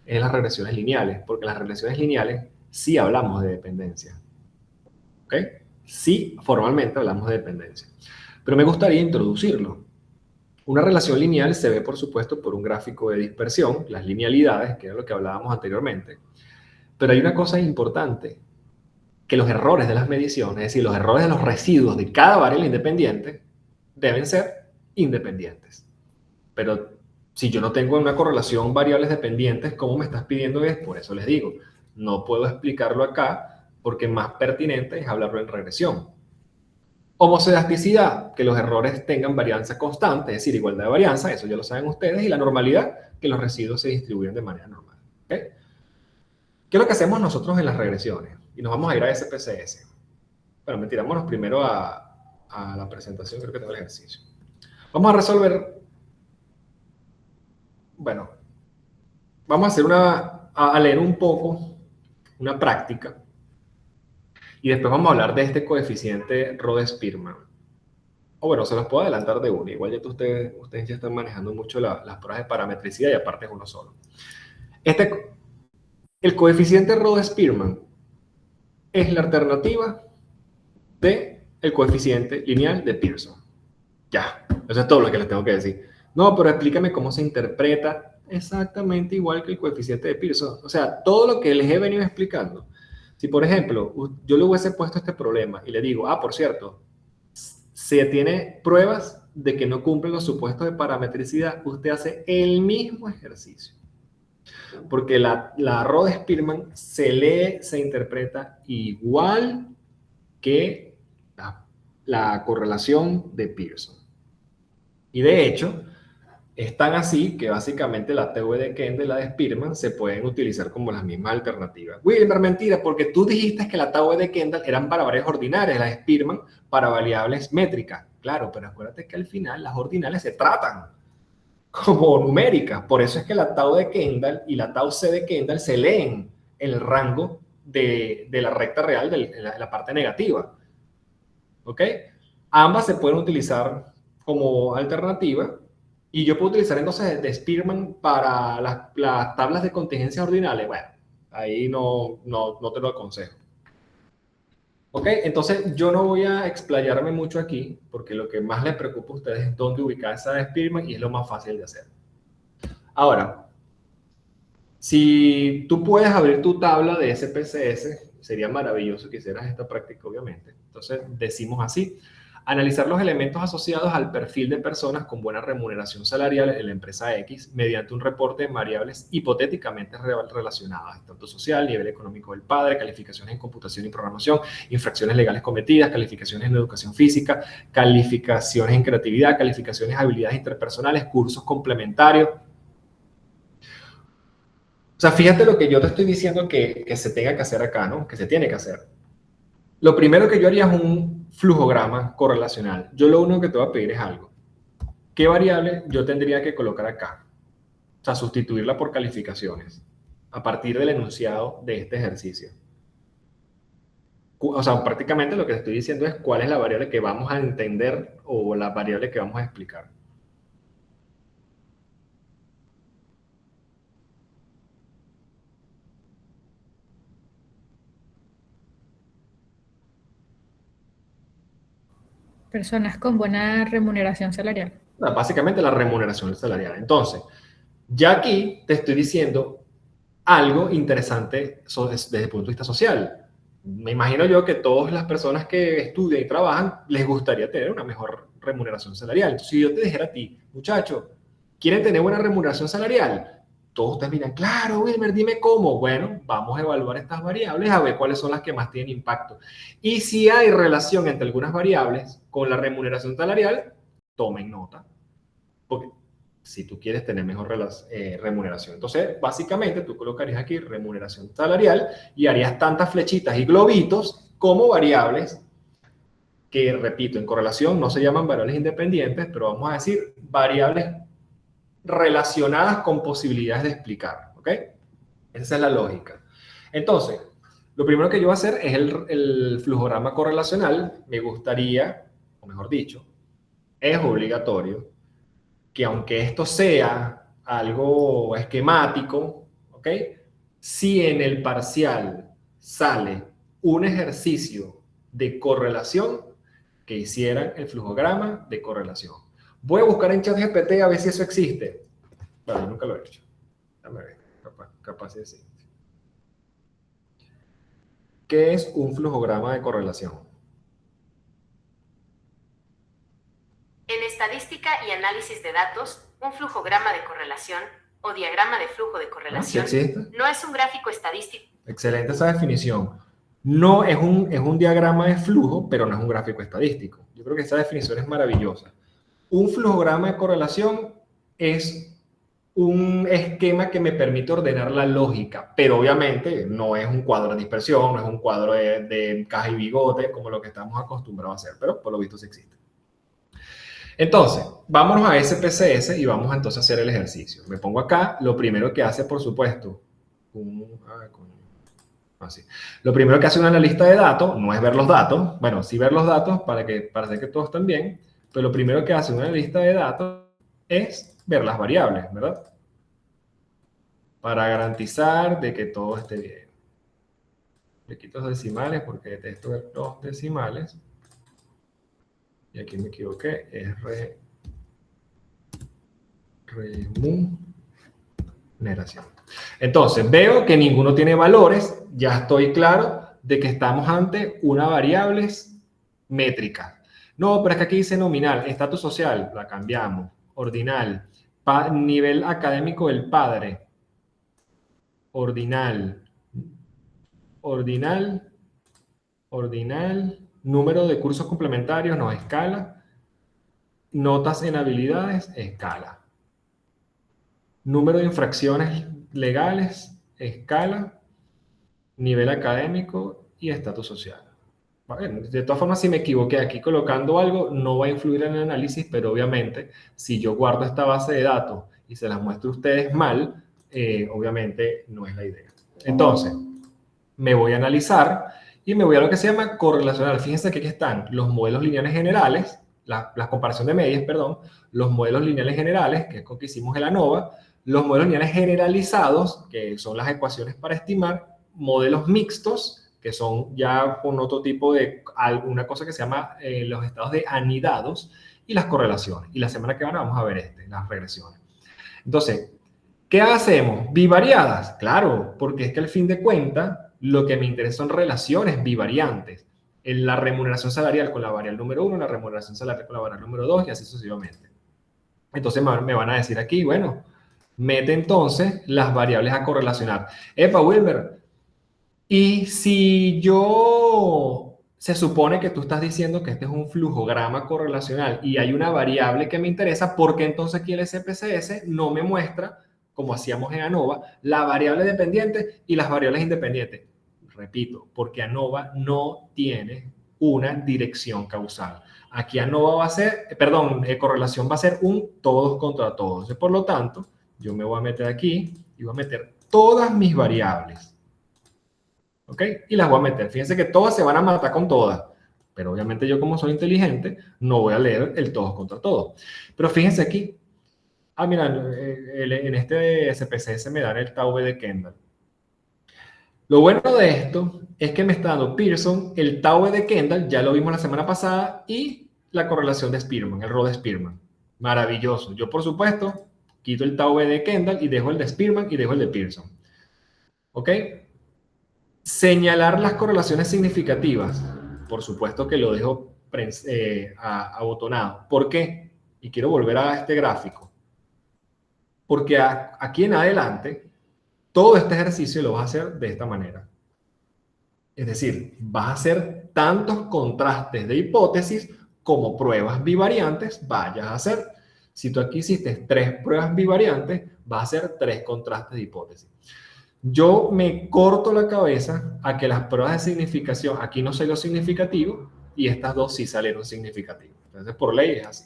es en las regresiones lineales, porque en las regresiones lineales sí hablamos de dependencia. ¿Ok? Sí, formalmente hablamos de dependencia. Pero me gustaría introducirlo. Una relación lineal se ve, por supuesto, por un gráfico de dispersión, las linealidades, que es lo que hablábamos anteriormente. Pero hay una cosa importante, que los errores de las mediciones, es decir, los errores de los residuos de cada variable independiente, deben ser independientes. Pero si yo no tengo una correlación variables dependientes, ¿cómo me estás pidiendo es? Por eso les digo, no puedo explicarlo acá, porque más pertinente es hablarlo en regresión. Homoscedasticidad, que los errores tengan varianza constante, es decir, igualdad de varianza, eso ya lo saben ustedes, y la normalidad, que los residuos se distribuyen de manera normal. ¿Okay? ¿Qué es lo que hacemos nosotros en las regresiones? Y nos vamos a ir a SPSS. Bueno, metirámonos primero a la presentación, creo que tengo el ejercicio. Vamos a resolver, bueno, vamos a hacer a leer un poco una práctica y después vamos a hablar de este coeficiente Rode-Spearman. O bueno, se los puedo adelantar de uno, igual ya ustedes ya están manejando mucho las pruebas de parametricidad y aparte es uno solo. El coeficiente Rode-Spearman es la alternativa del coeficiente lineal de Pearson. Ya, eso es todo lo que les tengo que decir. No, pero explícame cómo se interpreta exactamente igual que el coeficiente de Pearson. O sea, todo lo que les he venido explicando. Si, por ejemplo, yo le hubiese puesto este problema y le digo, por cierto, se tiene pruebas de que no cumplen los supuestos de parametricidad, usted hace el mismo ejercicio. Porque la Rode-Spearman se lee, se interpreta igual que la correlación de Pearson. Y de hecho, es tan así que básicamente la TW de Kendall y la de Spearman se pueden utilizar como las mismas alternativas. Wilmer, mentira, porque tú dijiste que la TW de Kendall eran para variables ordinales, la de Spearman para variables métricas. Claro, pero acuérdate que al final las ordinales se tratan como numéricas. Por eso es que la tau de Kendall y la tau C de Kendall se leen en el rango de la recta real de la parte negativa. ¿Ok? Ambas se pueden utilizar como alternativa y yo puedo utilizar entonces de Spearman para las tablas de contingencias ordinales. Bueno, ahí no te lo aconsejo. ¿Ok? Entonces yo no voy a explayarme mucho aquí porque lo que más les preocupa a ustedes es dónde ubicar esa de Spearman y es lo más fácil de hacer. Ahora, si tú puedes abrir tu tabla de SPSS, sería maravilloso que hicieras esta práctica, obviamente. Entonces decimos así: analizar los elementos asociados al perfil de personas con buena remuneración salarial en la empresa X mediante un reporte de variables hipotéticamente relacionadas, estatus social, nivel económico del padre, calificaciones en computación y programación, infracciones legales cometidas, calificaciones en educación física, calificaciones en creatividad, calificaciones en habilidades interpersonales, cursos complementarios. O sea, fíjate lo que yo te estoy diciendo que se tenga que hacer acá, ¿no? Que se tiene que hacer. Lo primero que yo haría es un flujograma correlacional. Yo lo único que te voy a pedir es algo. ¿Qué variable yo tendría que colocar acá? O sea, sustituirla por calificaciones a partir del enunciado de este ejercicio. O sea, prácticamente lo que te estoy diciendo es cuál es la variable que vamos a entender o la variable que vamos a explicar. Personas con buena remuneración salarial. Básicamente la remuneración salarial. Entonces, ya aquí te estoy diciendo algo interesante desde el punto de vista social. Me imagino yo que todas las personas que estudian y trabajan les gustaría tener una mejor remuneración salarial. Entonces, si yo te dijera a ti, muchacho, ¿quieren tener buena remuneración salarial? Todos ustedes miran, claro, Wilmer, dime cómo. Bueno, vamos a evaluar estas variables a ver cuáles son las que más tienen impacto. Y si hay relación entre algunas variables con la remuneración salarial, tomen nota. Porque si tú quieres tener mejor remuneración. Entonces, básicamente, tú colocarías aquí remuneración salarial y harías tantas flechitas y globitos como variables que, repito, en correlación no se llaman variables independientes, pero vamos a decir variables relacionadas con posibilidades de explicar, ¿ok? Esa es la lógica. Entonces, lo primero que yo voy a hacer es el flujograma correlacional. Me gustaría, o mejor dicho, es obligatorio que aunque esto sea algo esquemático, ¿ok? Si en el parcial sale un ejercicio de correlación, que hicieran el flujograma de correlación. Voy a buscar en ChatGPT a ver si eso existe. Bueno, yo nunca lo he hecho. Déjame ver, capaz sí existe. ¿Qué es un flujograma de correlación? En estadística y análisis de datos, un flujograma de correlación o diagrama de flujo de correlación ¿Sí existe? No es un gráfico estadístico. Excelente esa definición. No es un diagrama de flujo, pero no es un gráfico estadístico. creo que esta definición es maravillosa. Un flujograma de correlación es un esquema que me permite ordenar la lógica, pero obviamente no es un cuadro de dispersión, no es un cuadro de caja y bigote, como lo que estamos acostumbrados a hacer, pero por lo visto sí existe. Entonces, vámonos a SPSS y vamos entonces a hacer el ejercicio. Me pongo acá, lo primero que hace, por supuesto, lo primero que hace un analista de datos no es ver los datos, bueno, sí ver los datos para hacer que todos estén bien, pero lo primero que hace un analista de datos es ver las variables, ¿verdad? Para garantizar de que todo esté bien. Le quito los decimales porque detesto ver los decimales. Y aquí me equivoqué, es remuneración. Entonces, veo que ninguno tiene valores, ya estoy claro de que estamos ante una variable métrica. No, pero es que aquí dice nominal, estatus social, la cambiamos, ordinal, nivel académico del padre, ordinal, número de cursos complementarios, no, escala, notas en habilidades, escala. Número de infracciones legales, escala, nivel académico y estatus social. Bueno, de todas formas, si me equivoqué aquí colocando algo, no va a influir en el análisis, pero obviamente, si yo guardo esta base de datos y se las muestro a ustedes mal, obviamente no es la idea. Entonces, me voy a analizar y me voy a lo que se llama correlacional. Fíjense que aquí están los modelos lineales generales, la comparación de medias, perdón, los modelos lineales generales, que es con que hicimos el ANOVA, los modelos lineales generalizados, que son las ecuaciones para estimar, modelos mixtos, que son ya con otro tipo de, alguna cosa que se llama los estados de anidados, y las correlaciones. Y la semana que viene vamos a ver las regresiones. Entonces, ¿qué hacemos? ¿Bivariadas? Claro, porque es que al fin de cuentas, lo que me interesa son relaciones bivariantes. En la remuneración salarial con la variable número 1, la remuneración salarial con la variable número 2 y así sucesivamente. Entonces me van a decir aquí, bueno, mete entonces las variables a correlacionar. Epa, Wilber, y si se supone que tú estás diciendo que este es un flujograma correlacional y hay una variable que me interesa, ¿por qué entonces aquí el SPSS no me muestra, como hacíamos en ANOVA, la variable dependiente y las variables independientes? Repito, porque ANOVA no tiene una dirección causal. Aquí ANOVA va a ser, correlación va a ser un todos contra todos. Entonces, por lo tanto, yo me voy a meter aquí y voy a meter todas mis variables. ¿Ok? Y las voy a meter. Fíjense que todas se van a matar con todas. Pero obviamente yo, como soy inteligente, no voy a leer el todos contra todos. Pero fíjense aquí. Mira, en este SPSS me dan el tau V de Kendall. Lo bueno de esto es que me está dando Pearson, el tau V de Kendall, ya lo vimos la semana pasada, y la correlación de Spearman, el rho de Spearman. Maravilloso. Yo, por supuesto, quito el tau V de Kendall y dejo el de Spearman y dejo el de Pearson. ¿Ok? Señalar las correlaciones significativas. Por supuesto que lo dejo abotonado. ¿Por qué? Y quiero volver a este gráfico. Porque aquí en adelante, todo este ejercicio lo vas a hacer de esta manera. Es decir, vas a hacer tantos contrastes de hipótesis como pruebas bivariantes vayas a hacer. Si tú aquí hiciste 3 pruebas bivariantes, vas a hacer 3 contrastes de hipótesis. Yo me corto la cabeza a que las pruebas de significación, aquí no salió significativo y estas dos sí salieron significativos. Entonces, por ley es así.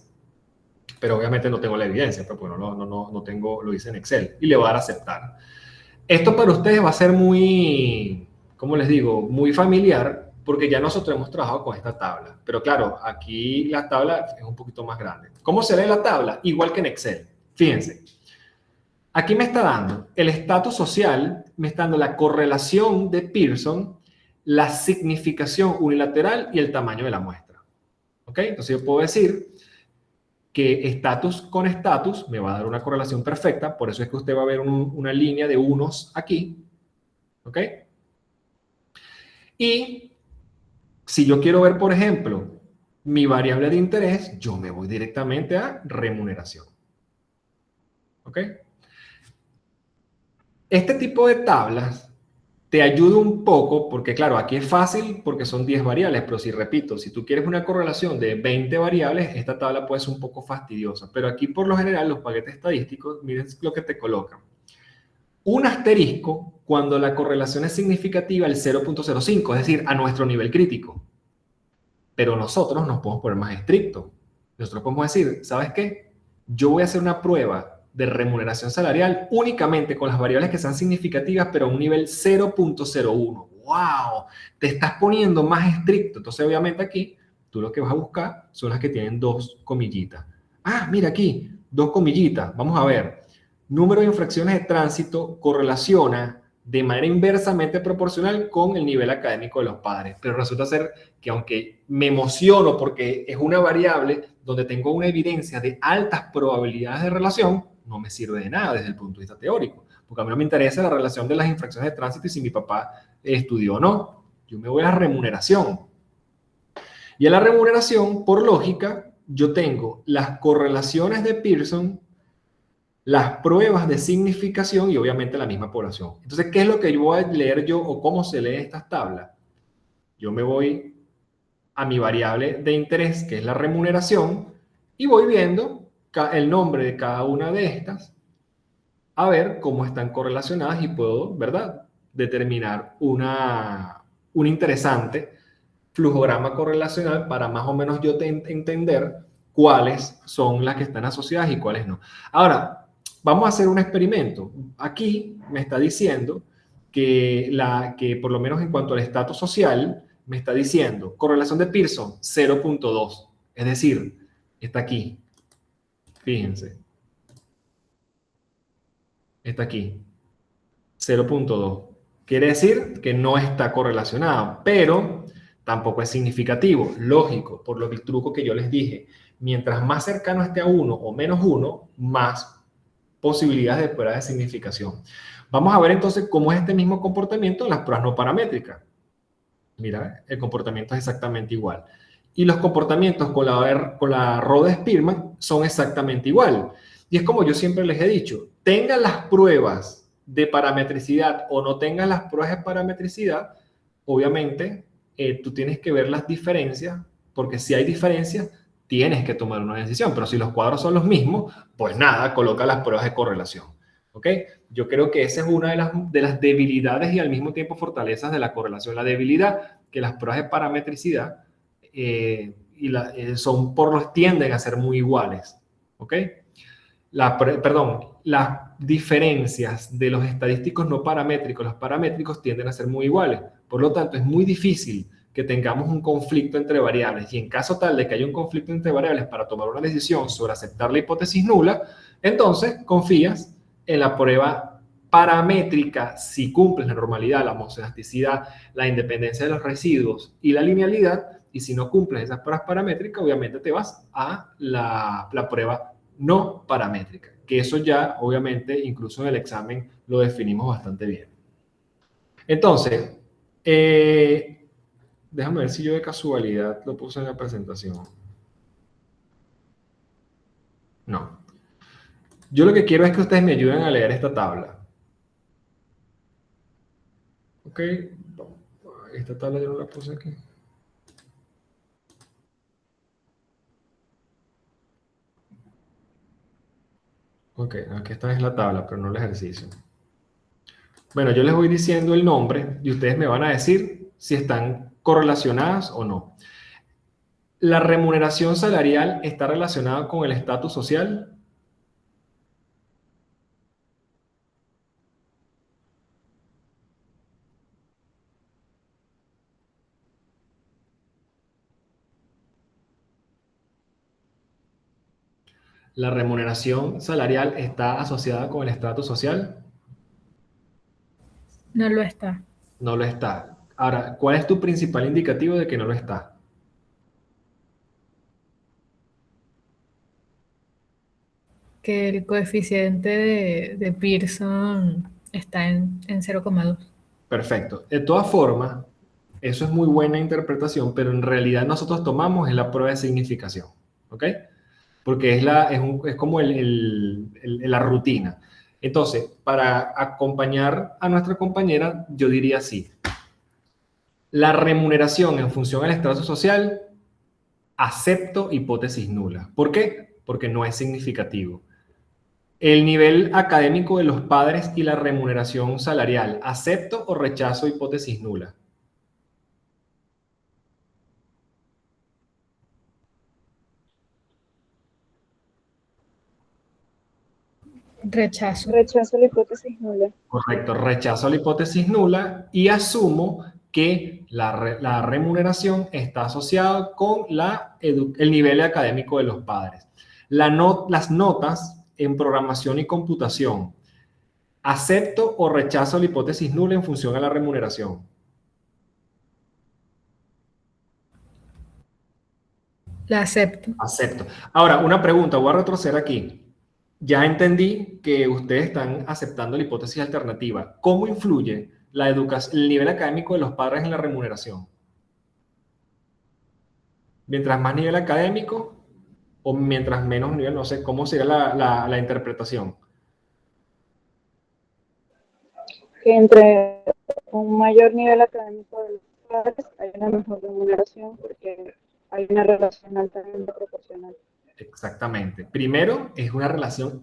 Pero obviamente no tengo la evidencia, pero bueno, no tengo, lo hice en Excel y le voy a dar a aceptar. Esto para ustedes va a ser muy, ¿cómo les digo? Muy familiar, porque ya nosotros hemos trabajado con esta tabla. Pero claro, aquí la tabla es un poquito más grande. ¿Cómo se lee la tabla? Igual que en Excel. Fíjense. Aquí me está dando el estatus social, me está dando la correlación de Pearson, la significación unilateral y el tamaño de la muestra. ¿Ok? Entonces yo puedo decir que estatus con estatus me va a dar una correlación perfecta, por eso es que usted va a ver una línea de unos aquí. ¿Ok? Y si yo quiero ver, por ejemplo, mi variable de interés, yo me voy directamente a remuneración. ¿Ok? Este tipo de tablas te ayuda un poco, porque claro, aquí es fácil porque son 10 variables, pero si repito, si tú quieres una correlación de 20 variables, esta tabla puede ser un poco fastidiosa. Pero aquí por lo general los paquetes estadísticos, miren lo que te colocan. Un asterisco cuando la correlación es significativa al 0.05, es decir, a nuestro nivel crítico. Pero nosotros nos podemos poner más estrictos. Nosotros podemos decir, ¿sabes qué? Yo voy a hacer una prueba de remuneración salarial únicamente con las variables que sean significativas, pero a un nivel 0.01. ¡Wow! Te estás poniendo más estricto. Entonces, obviamente aquí, tú lo que vas a buscar son las que tienen 2 comillitas. Ah, mira aquí, 2 comillitas. Vamos a ver. Número de infracciones de tránsito correlaciona de manera inversamente proporcional con el nivel académico de los padres. Pero resulta ser que aunque me emociono porque es una variable donde tengo una evidencia de altas probabilidades de relación, no me sirve de nada desde el punto de vista teórico, porque a mí no me interesa la relación de las infracciones de tránsito y si mi papá estudió o no. Yo me voy a la remuneración. Y en la remuneración, por lógica, yo tengo las correlaciones de Pearson, las pruebas de significación y obviamente la misma población. Entonces, ¿qué es lo que yo voy a leer yo o cómo se lee estas tablas? Yo me voy a mi variable de interés, que es la remuneración, y voy viendo el nombre de cada una de estas, a ver cómo están correlacionadas y puedo, ¿verdad?, determinar un interesante flujograma correlacional para más o menos yo entender cuáles son las que están asociadas y cuáles no. Ahora, vamos a hacer un experimento. Aquí me está diciendo que por lo menos en cuanto al estatus social, me está diciendo correlación de Pearson 0.2. Es decir, está aquí. Fíjense. Está aquí. 0.2. Quiere decir que no está correlacionado, pero tampoco es significativo. Lógico, por lo que el truco que yo les dije. Mientras más cercano esté a 1 o menos 1, más posibilidades de prueba de significación. Vamos a ver entonces cómo es este mismo comportamiento en las pruebas no paramétricas. Mira, el comportamiento es exactamente igual. Y los comportamientos con la Rhodes-Spearman son exactamente igual. Y es como yo siempre les he dicho, tengan las pruebas de parametricidad o no tengan las pruebas de parametricidad, obviamente tú tienes que ver las diferencias, porque si hay diferencias, tienes que tomar una decisión. Pero si los cuadros son los mismos, pues nada, coloca las pruebas de correlación. ¿Ok? Yo creo que esa es una de las debilidades y al mismo tiempo fortalezas de la correlación. La debilidad, que las pruebas de parametricidad tienden a ser muy iguales. ¿Ok? Las diferencias de los estadísticos no paramétricos, los paramétricos tienden a ser muy iguales. Por lo tanto, es muy difícil que tengamos un conflicto entre variables. Y en caso tal de que haya un conflicto entre variables para tomar una decisión sobre aceptar la hipótesis nula, entonces confías en la prueba paramétrica si cumples la normalidad, la homoelasticidad, la independencia de los residuos y la linealidad. Y si no cumples esas pruebas paramétricas, obviamente te vas a la prueba no paramétrica, que eso ya, obviamente, incluso en el examen lo definimos bastante bien. Entonces, déjame ver si yo de casualidad lo puse en la presentación. No. Yo lo que quiero es que ustedes me ayuden a leer esta tabla. Ok. Esta tabla yo no la puse aquí. Ok, aquí está es la tabla, pero no el ejercicio. Bueno, yo les voy diciendo el nombre y ustedes me van a decir si están correlacionadas o no. ¿La remuneración salarial está relacionada con el estatus social? ¿La remuneración salarial está asociada con el estatus social? No lo está. No lo está. Ahora, ¿cuál es tu principal indicativo de que no lo está? Que el coeficiente de Pearson está en 0,2. Perfecto. De todas formas, eso es muy buena interpretación, pero en realidad nosotros tomamos la prueba de significación. ¿Ok? Porque es como la rutina. Entonces, para acompañar a nuestra compañera, yo diría así. La remuneración en función al estrato social, acepto hipótesis nula. ¿Por qué? Porque no es significativo. El nivel académico de los padres y la remuneración salarial, ¿acepto o rechazo hipótesis nula? Rechazo. Rechazo la hipótesis nula. Correcto, rechazo la hipótesis nula y asumo que la remuneración está asociada con el nivel académico de los padres. Las notas en programación y computación, ¿acepto o rechazo la hipótesis nula en función a la remuneración? La acepto. Acepto. Ahora, una pregunta, voy a retroceder aquí. Ya entendí que ustedes están aceptando la hipótesis alternativa. ¿Cómo influye el nivel académico de los padres en la remuneración? Mientras más nivel académico o mientras menos nivel, no sé, ¿cómo sería la interpretación? Que entre un mayor nivel académico de los padres hay una mejor remuneración porque hay una relación altamente proporcional. Exactamente. Primero, es una relación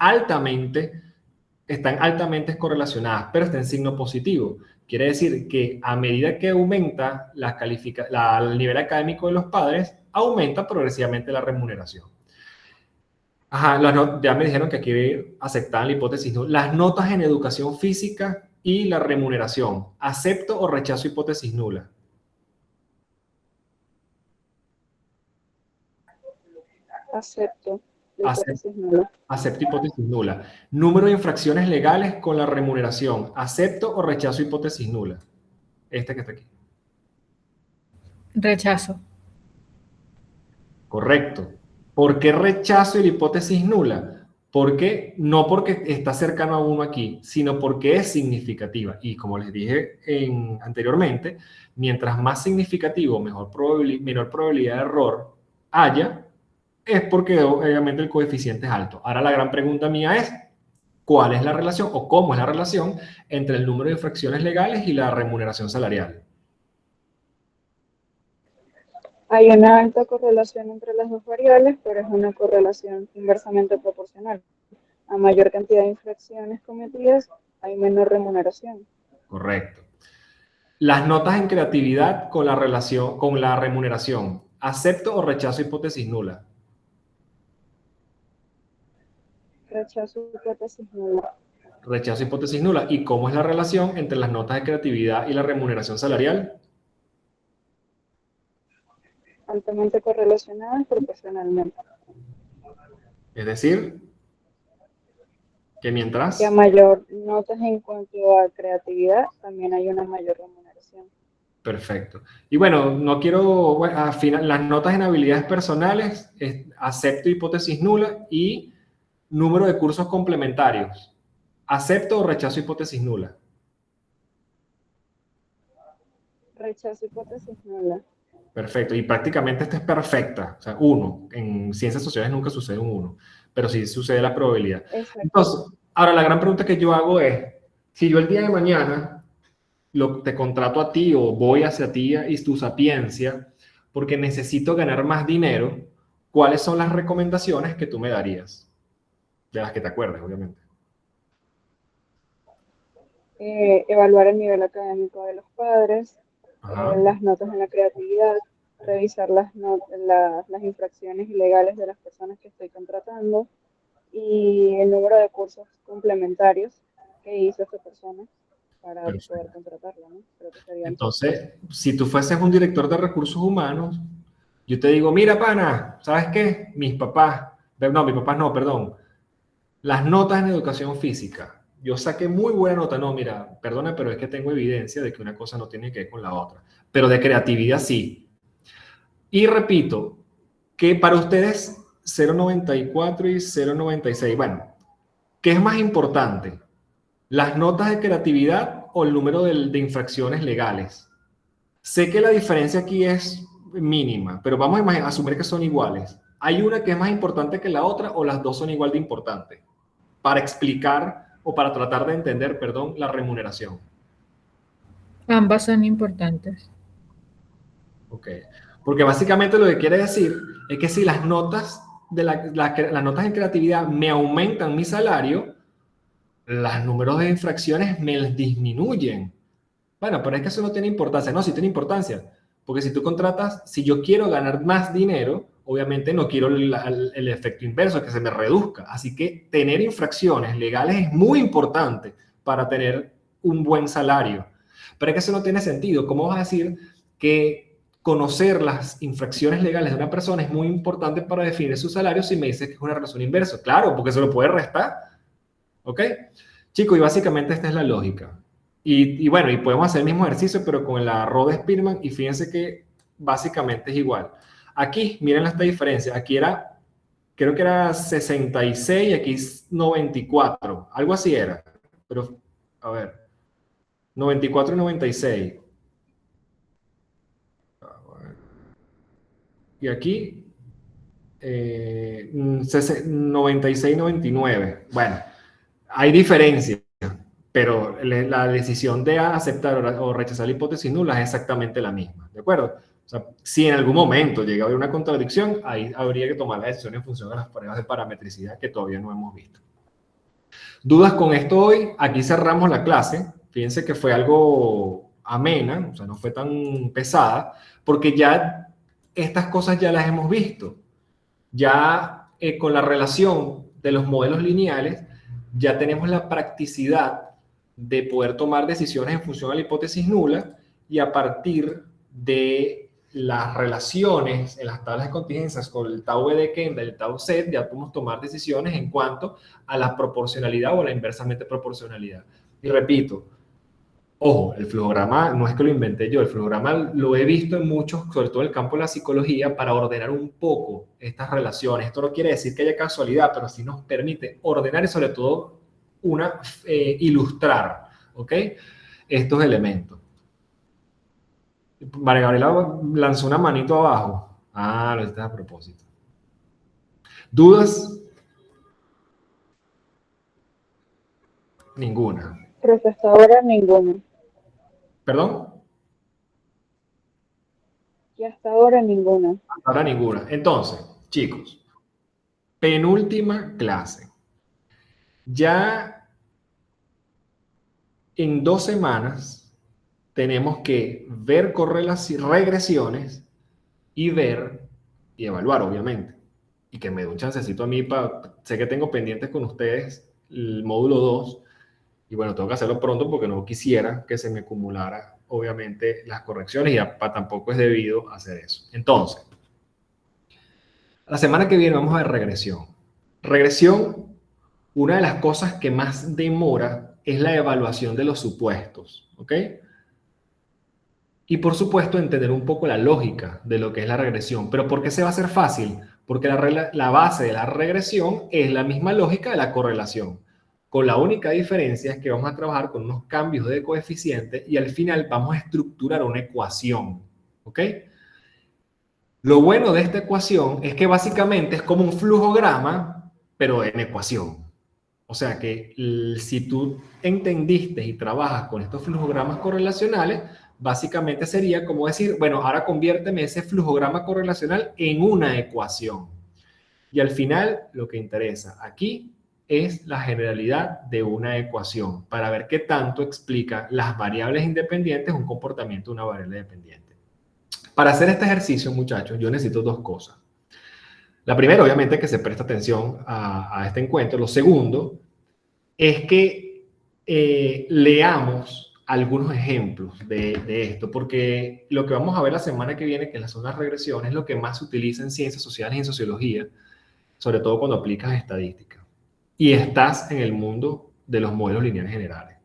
están altamente correlacionadas, pero está en signo positivo. Quiere decir que a medida que aumenta el nivel académico de los padres, aumenta progresivamente la remuneración. Ajá, ya me dijeron que aquí aceptaban la hipótesis, ¿no? Las notas en educación física y la remuneración. ¿Acepto o rechazo hipótesis nula? Acepto la hipótesis nula. Acepto hipótesis nula. Número de infracciones legales con la remuneración. ¿Acepto o rechazo hipótesis nula? Esta que está aquí. Rechazo. Correcto. ¿Por qué rechazo la hipótesis nula? No porque está cercano a uno aquí, sino porque es significativa. Y como les dije anteriormente, mientras más significativo, menor probabilidad de error haya, es porque obviamente el coeficiente es alto. Ahora la gran pregunta mía es, ¿cuál es la relación o cómo es la relación entre el número de infracciones legales y la remuneración salarial? Hay una alta correlación entre las dos variables, pero es una correlación inversamente proporcional. A mayor cantidad de infracciones cometidas, hay menor remuneración. Correcto. Las notas en creatividad con la remuneración. ¿Acepto o rechazo hipótesis nula? Rechazo hipótesis nula. Rechazo hipótesis nula. ¿Y cómo es la relación entre las notas de creatividad y la remuneración salarial? Altamente correlacionadas proporcionalmente. Es decir, que mientras... Que a mayor notas en cuanto a creatividad, también hay una mayor remuneración. Perfecto. Y bueno, no quiero... al final, las notas en habilidades personales, acepto hipótesis nula y número de cursos complementarios. ¿Acepto o rechazo hipótesis nula? Rechazo hipótesis nula. Perfecto. Y prácticamente esta es perfecta. O sea, 1. En ciencias sociales nunca sucede un 1, pero sí sucede la probabilidad. Exacto. Entonces, ahora la gran pregunta que yo hago es, si yo el día de mañana te contrato a ti o voy hacia ti y tu sapiencia porque necesito ganar más dinero, ¿cuáles son las recomendaciones que tú me darías? De las que te acuerdes, obviamente. Evaluar el nivel académico de los padres, Ajá. las notas en la creatividad, revisar las infracciones ilegales de las personas que estoy contratando y el número de cursos complementarios que hizo esta persona para poder contratarla, ¿no? Creo que sería entonces, si tú fueses un director de recursos humanos, yo te digo, mira, pana, ¿sabes qué? Mis papás no, perdón. Las notas en educación física. Yo saqué muy buena nota. No, mira, perdona, pero es que tengo evidencia de que una cosa no tiene que ver con la otra. Pero de creatividad sí. Y repito, que para ustedes 0,94 y 0,96. Bueno, ¿qué es más importante? ¿Las notas de creatividad o el número de infracciones legales? Sé que la diferencia aquí es mínima, pero vamos a asumir que son iguales. ¿Hay una que es más importante que la otra o las dos son igual de importantes? Para explicar o para tratar de entender, perdón, la remuneración? Ambas son importantes. Ok. Porque básicamente lo que quiere decir es que si las notas, las notas en creatividad me aumentan mi salario, los números de infracciones me disminuyen. Bueno, pero es que eso no tiene importancia. No, sí tiene importancia. Porque si tú contratas, si yo quiero ganar más dinero, obviamente no quiero el efecto inverso, que se me reduzca. Así que tener infracciones legales es muy importante para tener un buen salario. Pero es que eso no tiene sentido. ¿Cómo vas a decir que conocer las infracciones legales de una persona es muy importante para definir su salario si me dices que es una relación inversa? Claro, porque se lo puede restar. ¿Ok? Chicos, y básicamente esta es la lógica. Y bueno, y podemos hacer el mismo ejercicio, pero con la Rode Spearman, y fíjense que básicamente es igual. Aquí, miren esta diferencia. Aquí era, creo que era 66 y aquí es 94. Algo así era. Pero, a ver, 94 y 96. Y aquí, 96 y 99. Bueno, hay diferencia, pero la decisión de aceptar o rechazar la hipótesis nula es exactamente la misma, ¿de acuerdo? O sea, si en algún momento llega a haber una contradicción, ahí habría que tomar la decisión en función de las pruebas de parametricidad que todavía no hemos visto. ¿Dudas con esto hoy? Aquí cerramos la clase. Fíjense que fue algo amena, o sea, no fue tan pesada, porque ya estas cosas ya las hemos visto. Ya con la relación de los modelos lineales, ya tenemos la practicidad de poder tomar decisiones en función a la hipótesis nula y a partir de las relaciones en las tablas de contingencias con el tau de Kendall y el tau Z, ya podemos tomar decisiones en cuanto a la proporcionalidad o la inversamente proporcionalidad. Y repito, ojo, el flujograma no es que lo inventé yo, el flujograma lo he visto en muchos, sobre todo en el campo de la psicología, para ordenar un poco estas relaciones. Esto no quiere decir que haya casualidad, pero sí nos permite ordenar y sobre todo ilustrar, ¿ok? Estos elementos. María Gabriela lanzó una manito abajo. Ah, lo hiciste a propósito. ¿Dudas? Ninguna. Profe, hasta ahora ninguno. ¿Perdón? Y hasta ahora ninguno. Ahora ninguna. Entonces, chicos, penúltima clase. Ya en 2 semanas tenemos que ver regresiones y ver y evaluar, obviamente. Y que me dé un chancecito a mí sé que tengo pendientes con ustedes el módulo 2 y bueno, tengo que hacerlo pronto porque no quisiera que se me acumulara, obviamente, las correcciones y tampoco es debido hacer eso. Entonces, la semana que viene vamos a ver regresión. Regresión, una de las cosas que más demora es la evaluación de los supuestos, ¿ok? Y por supuesto entender un poco la lógica de lo que es la regresión. ¿Pero por qué se va a hacer fácil? Porque la base de la regresión es la misma lógica de la correlación. Con la única diferencia es que vamos a trabajar con unos cambios de coeficiente y al final vamos a estructurar una ecuación, ¿ok? Lo bueno de esta ecuación es que básicamente es como un flujograma, pero en ecuación. O sea que si tú entendiste y trabajas con estos flujogramas correlacionales, básicamente sería como decir, bueno, ahora conviérteme ese flujograma correlacional en una ecuación. Y al final, lo que interesa aquí es la generalidad de una ecuación para ver qué tanto explica las variables independientes un comportamiento de una variable dependiente. Para hacer este ejercicio, muchachos, yo necesito 2 cosas. La primera, obviamente, que se preste atención a este encuentro. Lo segundo es que leamos algunos ejemplos de esto, porque lo que vamos a ver la semana que viene, que son las regresiones, es lo que más se utiliza en ciencias sociales y en sociología, sobre todo cuando aplicas estadística y estás en el mundo de los modelos lineales generales.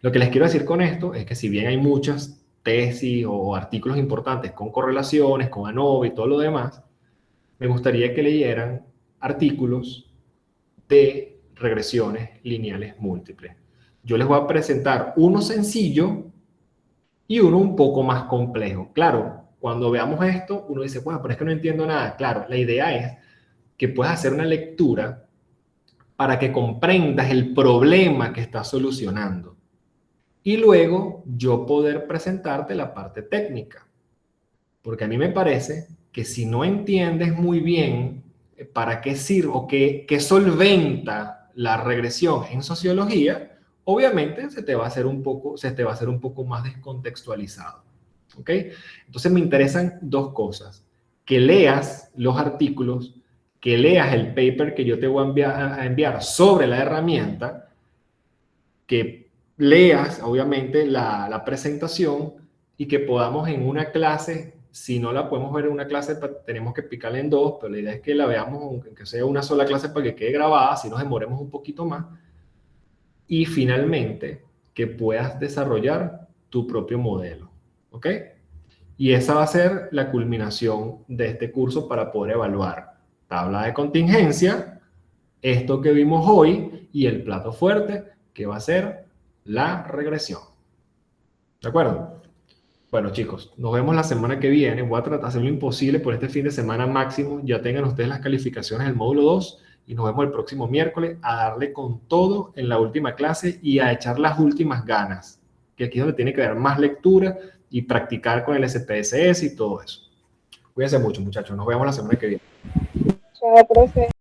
Lo que les quiero decir con esto es que si bien hay muchas tesis o artículos importantes con correlaciones, con ANOVA y todo lo demás, me gustaría que leyeran artículos de regresiones lineales múltiples. Yo les voy a presentar uno sencillo y uno un poco más complejo. Claro, cuando veamos esto, uno dice, bueno, pero es que no entiendo nada. Claro, la idea es que puedas hacer una lectura para que comprendas el problema que estás solucionando. Y luego yo poder presentarte la parte técnica. Porque a mí me parece que si no entiendes muy bien para qué sirve o qué solventa la regresión en sociología, obviamente se te va a hacer un poco más descontextualizado. ¿Ok? Entonces me interesan dos cosas. Que leas los artículos, que leas el paper que yo te voy a enviar sobre la herramienta, que leas, obviamente, la presentación y que podamos en una clase, si no la podemos ver en una clase, tenemos que picarla en dos, pero la idea es que la veamos, aunque sea una sola clase para que quede grabada, si nos demoremos un poquito más. Y finalmente, que puedas desarrollar tu propio modelo. ¿Ok? Y esa va a ser la culminación de este curso para poder evaluar tabla de contingencia, esto que vimos hoy y el plato fuerte, que va a ser la regresión. ¿De acuerdo? Bueno, chicos, nos vemos la semana que viene. Voy a tratar de hacer lo imposible por este fin de semana máximo. Ya tengan ustedes las calificaciones del módulo 2 y nos vemos el próximo miércoles a darle con todo en la última clase y a echar las últimas ganas, que aquí es donde tiene que haber más lectura y practicar con el SPSS y todo eso. Cuídense mucho, muchachos. Nos vemos la semana que viene. Chao, profe.